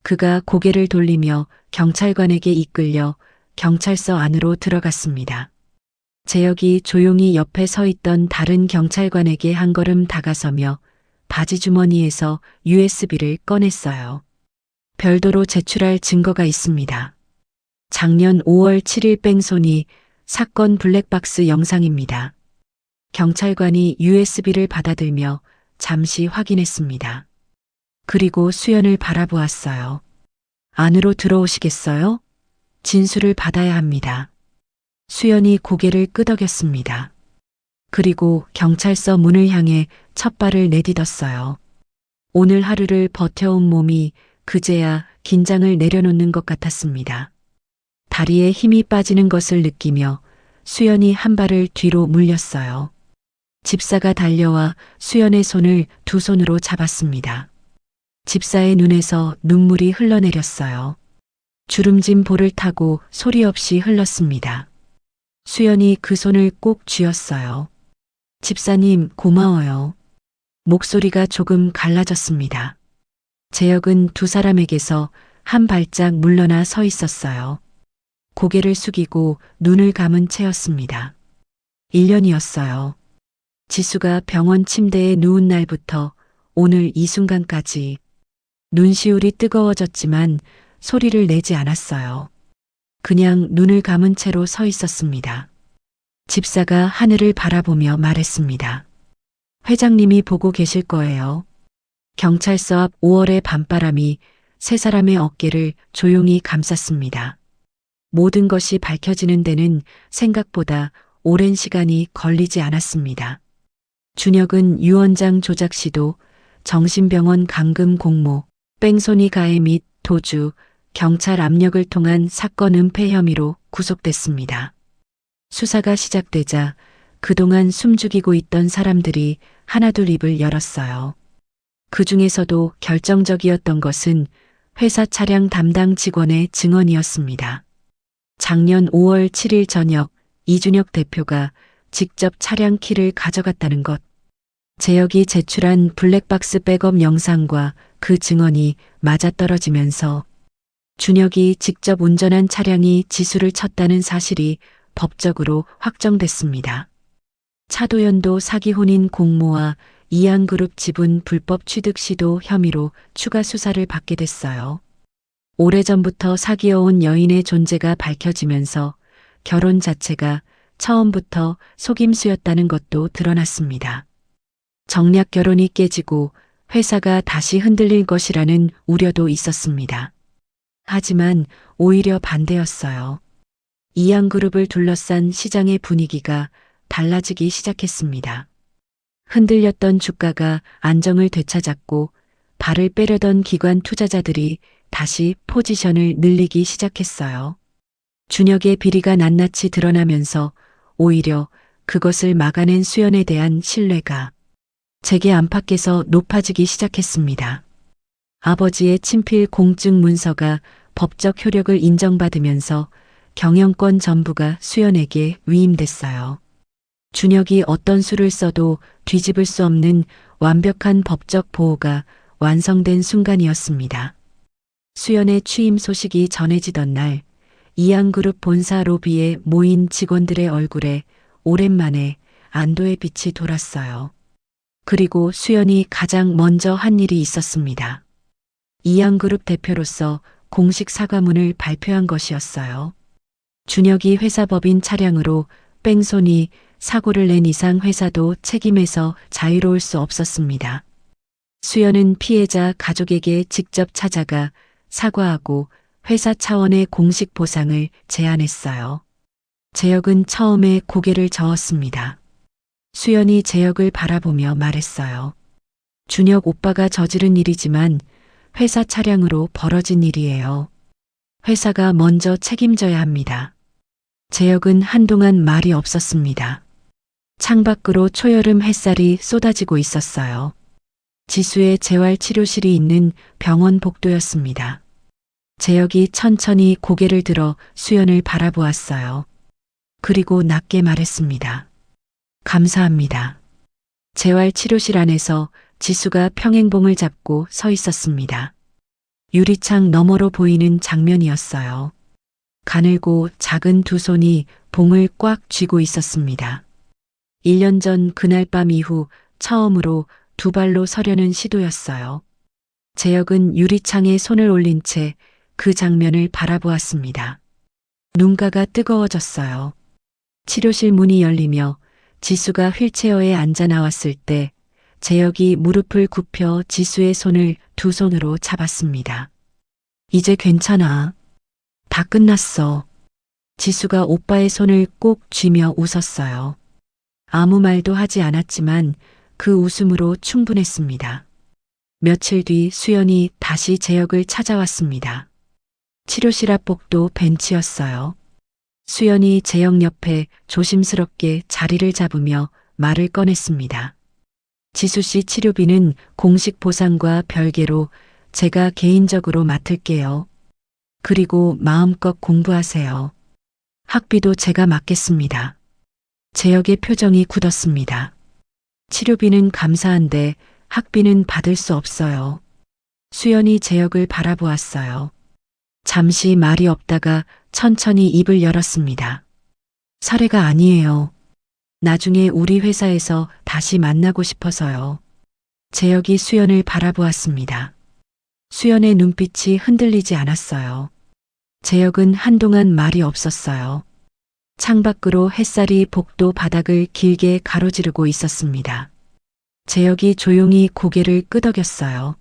그가 고개를 돌리며 경찰관에게 이끌려 경찰서 안으로 들어갔습니다. 재혁이 조용히 옆에 서 있던 다른 경찰관에게 한 걸음 다가서며 바지 주머니에서 USB를 꺼냈어요. 별도로 제출할 증거가 있습니다. 작년 5월 7일 뺑소니 사건 블랙박스 영상입니다. 경찰관이 USB를 받아들며 잠시 확인했습니다. 그리고 수연을 바라보았어요. 안으로 들어오시겠어요? 진술을 받아야 합니다. 수연이 고개를 끄덕였습니다. 그리고 경찰서 문을 향해 첫 발을 내딛었어요. 오늘 하루를 버텨온 몸이 그제야 긴장을 내려놓는 것 같았습니다. 다리에 힘이 빠지는 것을 느끼며 수연이 한 발을 뒤로 물렸어요. 집사가 달려와 수연의 손을 두 손으로 잡았습니다. 집사의 눈에서 눈물이 흘러내렸어요. 주름진 볼을 타고 소리 없이 흘렀습니다. 수연이 그 손을 꼭 쥐었어요. 집사님, 고마워요. 목소리가 조금 갈라졌습니다. 재혁은 두 사람에게서 한 발짝 물러나 서 있었어요. 고개를 숙이고 눈을 감은 채였습니다. 1년이었어요. 지수가 병원 침대에 누운 날부터 오늘 이 순간까지 눈시울이 뜨거워졌지만 소리를 내지 않았어요. 그냥 눈을 감은 채로 서 있었습니다. 집사가 하늘을 바라보며 말했습니다. 회장님이 보고 계실 거예요. 경찰서 앞 5월의 밤바람이 세 사람의 어깨를 조용히 감쌌습니다. 모든 것이 밝혀지는 데는 생각보다 오랜 시간이 걸리지 않았습니다. 준혁은 유언장 조작 시도, 정신병원 감금 공모, 뺑소니 가해 및 도주, 경찰 압력을 통한 사건 은폐 혐의로 구속됐습니다. 수사가 시작되자 그동안 숨죽이고 있던 사람들이 하나둘 입을 열었어요. 그 중에서도 결정적이었던 것은 회사 차량 담당 직원의 증언이었습니다. 작년 5월 7일 저녁 이준혁 대표가 직접 차량 키를 가져갔다는 것. 재혁이 제출한 블랙박스 백업 영상과 그 증언이 맞아떨어지면서 준혁이 직접 운전한 차량이 지수를 쳤다는 사실이 법적으로 확정됐습니다. 차도연도 사기 혼인 공모와 이양그룹 지분 불법 취득 시도 혐의로 추가 수사를 받게 됐어요. 오래전부터 사귀어온 여인의 존재가 밝혀지면서 결혼 자체가 처음부터 속임수였다는 것도 드러났습니다. 정략 결혼이 깨지고 회사가 다시 흔들릴 것이라는 우려도 있었습니다. 하지만 오히려 반대였어요. 이양그룹을 둘러싼 시장의 분위기가 달라지기 시작했습니다. 흔들렸던 주가가 안정을 되찾았고 발을 빼려던 기관 투자자들이 다시 포지션을 늘리기 시작했어요. 준혁의 비리가 낱낱이 드러나면서 오히려 그것을 막아낸 수연에 대한 신뢰가 재계 안팎에서 높아지기 시작했습니다. 아버지의 친필 공증 문서가 법적 효력을 인정받으면서 경영권 전부가 수연에게 위임됐어요. 준혁이 어떤 수를 써도 뒤집을 수 없는 완벽한 법적 보호가 완성된 순간이었습니다. 수연의 취임 소식이 전해지던 날, 이양그룹 본사 로비에 모인 직원들의 얼굴에 오랜만에 안도의 빛이 돌았어요. 그리고 수연이 가장 먼저 한 일이 있었습니다. 이양그룹 대표로서 공식 사과문을 발표한 것이었어요. 준혁이 회사 법인 차량으로 뺑소니 사고를 낸 이상 회사도 책임에서 자유로울 수 없었습니다. 수연은 피해자 가족에게 직접 찾아가 사과하고 회사 차원의 공식 보상을 제안했어요. 재혁은 처음에 고개를 저었습니다. 수연이 재혁을 바라보며 말했어요. 준혁 오빠가 저지른 일이지만 회사 차량으로 벌어진 일이에요. 회사가 먼저 책임져야 합니다. 재혁은 한동안 말이 없었습니다. 창밖으로 초여름 햇살이 쏟아지고 있었어요. 지수의 재활치료실이 있는 병원 복도였습니다. 재혁이 천천히 고개를 들어 수연을 바라보았어요. 그리고 낮게 말했습니다. 감사합니다. 재활치료실 안에서 지수가 평행봉을 잡고 서 있었습니다. 유리창 너머로 보이는 장면이었어요. 가늘고 작은 두 손이 봉을 꽉 쥐고 있었습니다. 1년 전 그날 밤 이후 처음으로 두 발로 서려는 시도였어요. 재혁은 유리창에 손을 올린 채 그 장면을 바라보았습니다. 눈가가 뜨거워졌어요. 치료실 문이 열리며 지수가 휠체어에 앉아 나왔을 때 재혁이 무릎을 굽혀 지수의 손을 두 손으로 잡았습니다. 이제 괜찮아. 다 끝났어. 지수가 오빠의 손을 꼭 쥐며 웃었어요. 아무 말도 하지 않았지만 그 웃음으로 충분했습니다. 며칠 뒤 수연이 다시 재혁을 찾아왔습니다. 치료실 앞 복도 벤치였어요. 수연이 재혁 옆에 조심스럽게 자리를 잡으며 말을 꺼냈습니다. 지수 씨 치료비는 공식 보상과 별개로 제가 개인적으로 맡을게요. 그리고 마음껏 공부하세요. 학비도 제가 맡겠습니다. 재혁의 표정이 굳었습니다. 치료비는 감사한데 학비는 받을 수 없어요. 수연이 재혁을 바라보았어요. 잠시 말이 없다가 천천히 입을 열었습니다. 사례가 아니에요. 나중에 우리 회사에서 다시 만나고 싶어서요. 재혁이 수연을 바라보았습니다. 수연의 눈빛이 흔들리지 않았어요. 재혁은 한동안 말이 없었어요. 창밖으로 햇살이 복도 바닥을 길게 가로지르고 있었습니다. 재혁이 조용히 고개를 끄덕였어요.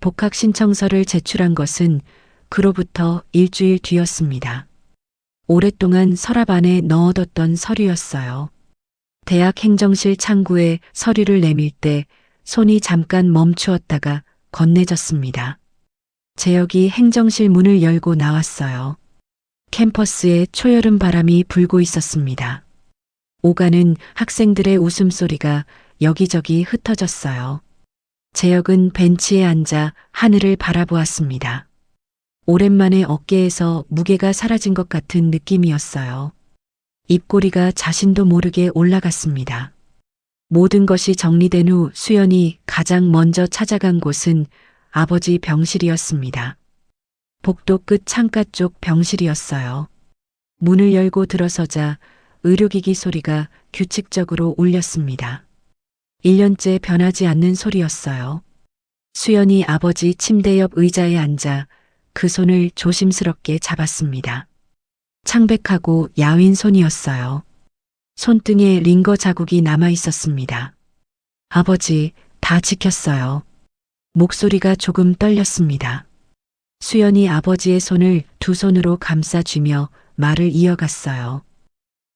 복학 신청서를 제출한 것은 그로부터 일주일 뒤였습니다. 오랫동안 서랍 안에 넣어뒀던 서류였어요. 대학 행정실 창구에 서류를 내밀 때 손이 잠깐 멈추었다가 건네졌습니다. 재혁이 행정실 문을 열고 나왔어요. 캠퍼스에 초여름 바람이 불고 있었습니다. 오가는 학생들의 웃음소리가 여기저기 흩어졌어요. 재혁은 벤치에 앉아 하늘을 바라보았습니다. 오랜만에 어깨에서 무게가 사라진 것 같은 느낌이었어요. 입꼬리가 자신도 모르게 올라갔습니다. 모든 것이 정리된 후 수연이 가장 먼저 찾아간 곳은 아버지 병실이었습니다. 복도 끝 창가 쪽 병실이었어요. 문을 열고 들어서자 의료기기 소리가 규칙적으로 울렸습니다. 1년째 변하지 않는 소리였어요. 수연이 아버지 침대 옆 의자에 앉아 그 손을 조심스럽게 잡았습니다. 창백하고 야윈 손이었어요. 손등에 링거 자국이 남아 있었습니다. 아버지, 다 지켰어요. 목소리가 조금 떨렸습니다. 수연이 아버지의 손을 두 손으로 감싸쥐며 말을 이어갔어요.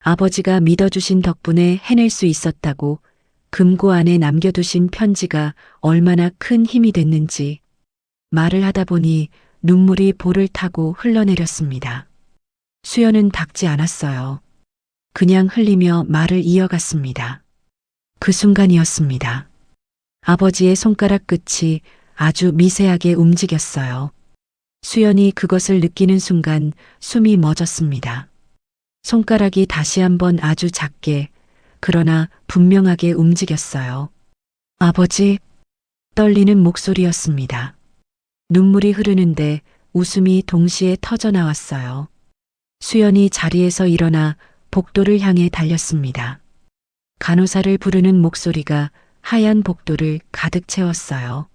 아버지가 믿어주신 덕분에 해낼 수 있었다고 금고 안에 남겨두신 편지가 얼마나 큰 힘이 됐는지 말을 하다 보니 눈물이 볼을 타고 흘러내렸습니다. 수연은 닦지 않았어요. 그냥 흘리며 말을 이어갔습니다. 그 순간이었습니다. 아버지의 손가락 끝이 아주 미세하게 움직였어요. 수연이 그것을 느끼는 순간 숨이 멎었습니다. 손가락이 다시 한번 아주 작게 그러나 분명하게 움직였어요. 아버지, 떨리는 목소리였습니다. 눈물이 흐르는데 웃음이 동시에 터져 나왔어요. 수연이 자리에서 일어나 복도를 향해 달렸습니다. 간호사를 부르는 목소리가 하얀 복도를 가득 채웠어요.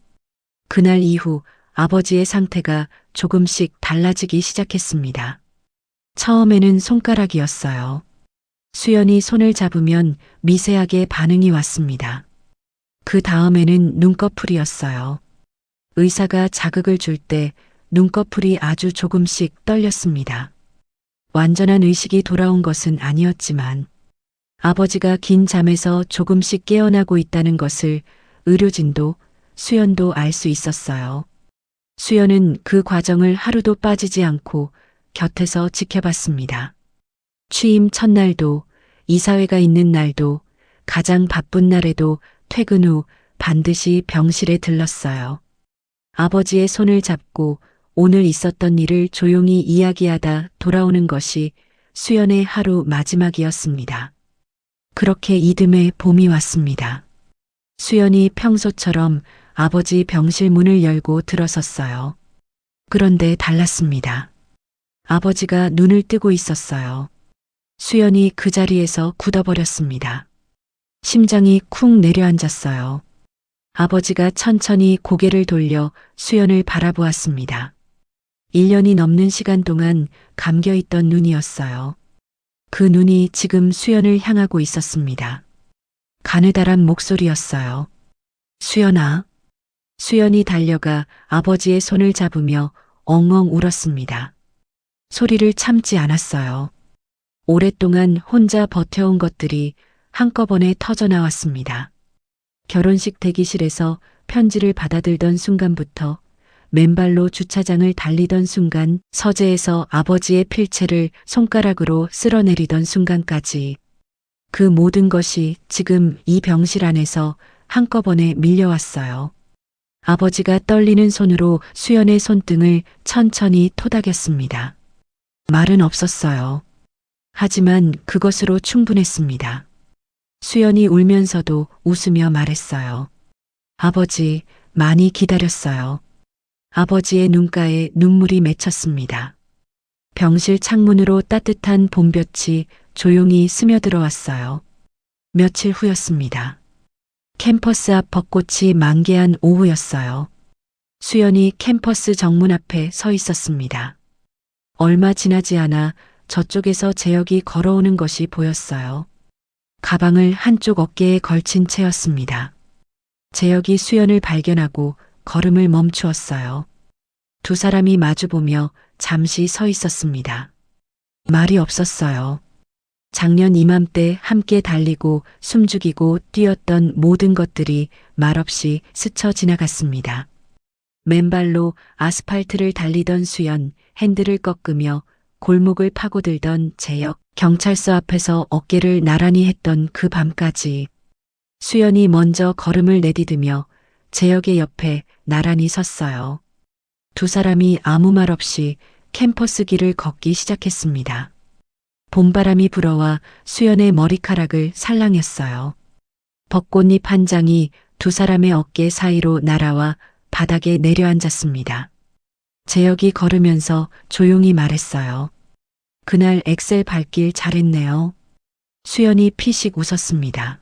그날 이후 아버지의 상태가 조금씩 달라지기 시작했습니다. 처음에는 손가락이었어요. 수연이 손을 잡으면 미세하게 반응이 왔습니다. 그 다음에는 눈꺼풀이었어요. 의사가 자극을 줄 때 눈꺼풀이 아주 조금씩 떨렸습니다. 완전한 의식이 돌아온 것은 아니었지만 아버지가 긴 잠에서 조금씩 깨어나고 있다는 것을 의료진도 수연도 알 수 있었어요. 수연은 그 과정을 하루도 빠지지 않고 곁에서 지켜봤습니다. 취임 첫날도, 이사회가 있는 날도, 가장 바쁜 날에도 퇴근 후 반드시 병실에 들렀어요. 아버지의 손을 잡고 오늘 있었던 일을 조용히 이야기하다 돌아오는 것이 수연의 하루 마지막이었습니다. 그렇게 이듬해 봄이 왔습니다. 수연이 평소처럼 아버지 병실 문을 열고 들어섰어요. 그런데 달랐습니다. 아버지가 눈을 뜨고 있었어요. 수연이 그 자리에서 굳어버렸습니다. 심장이 쿵 내려앉았어요. 아버지가 천천히 고개를 돌려 수연을 바라보았습니다. 1년이 넘는 시간 동안 감겨있던 눈이었어요. 그 눈이 지금 수연을 향하고 있었습니다. 가느다란 목소리였어요. 수연아. 수연이 달려가 아버지의 손을 잡으며 엉엉 울었습니다. 소리를 참지 않았어요. 오랫동안 혼자 버텨온 것들이 한꺼번에 터져나왔습니다. 결혼식 대기실에서 편지를 받아들던 순간부터 맨발로 주차장을 달리던 순간, 서재에서 아버지의 필체를 손가락으로 쓸어내리던 순간까지 그 모든 것이 지금 이 병실 안에서 한꺼번에 밀려왔어요. 아버지가 떨리는 손으로 수연의 손등을 천천히 토닥였습니다. 말은 없었어요. 하지만 그것으로 충분했습니다. 수연이 울면서도 웃으며 말했어요. 아버지, 많이 기다렸어요. 아버지의 눈가에 눈물이 맺혔습니다. 병실 창문으로 따뜻한 봄볕이 조용히 스며들어왔어요. 며칠 후였습니다. 캠퍼스 앞 벚꽃이 만개한 오후였어요. 수연이 캠퍼스 정문 앞에 서 있었습니다. 얼마 지나지 않아 저쪽에서 재혁이 걸어오는 것이 보였어요. 가방을 한쪽 어깨에 걸친 채였습니다. 재혁이 수연을 발견하고 걸음을 멈추었어요. 두 사람이 마주보며 잠시 서 있었습니다. 말이 없었어요. 작년 이맘때 함께 달리고 숨죽이고 뛰었던 모든 것들이 말없이 스쳐 지나갔습니다. 맨발로 아스팔트를 달리던 수연, 핸들을 꺾으며 골목을 파고들던 재혁, 경찰서 앞에서 어깨를 나란히 했던 그 밤까지 수연이 먼저 걸음을 내디디며 재혁의 옆에 나란히 섰어요. 두 사람이 아무 말 없이 캠퍼스 길을 걷기 시작했습니다. 봄바람이 불어와 수연의 머리카락을 살랑했어요. 벚꽃잎 한 장이 두 사람의 어깨 사이로 날아와 바닥에 내려앉았습니다. 재혁이 걸으면서 조용히 말했어요. 그날 엑셀 밟길 잘했네요. 수연이 피식 웃었습니다.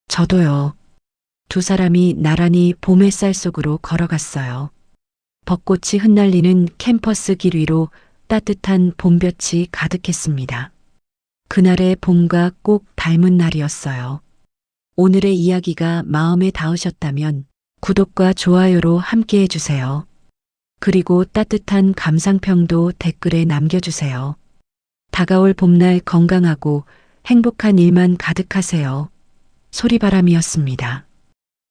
저도요. 두 사람이 나란히 봄 햇살 속으로 걸어갔어요. 벚꽃이 흩날리는 캠퍼스 길 위로 따뜻한 봄볕이 가득했습니다. 그날의 봄과 꼭 닮은 날이었어요. 오늘의 이야기가 마음에 닿으셨다면 구독과 좋아요로 함께 해주세요. 그리고 따뜻한 감상평도 댓글에 남겨주세요. 다가올 봄날 건강하고 행복한 일만 가득하세요. 소리바람이었습니다.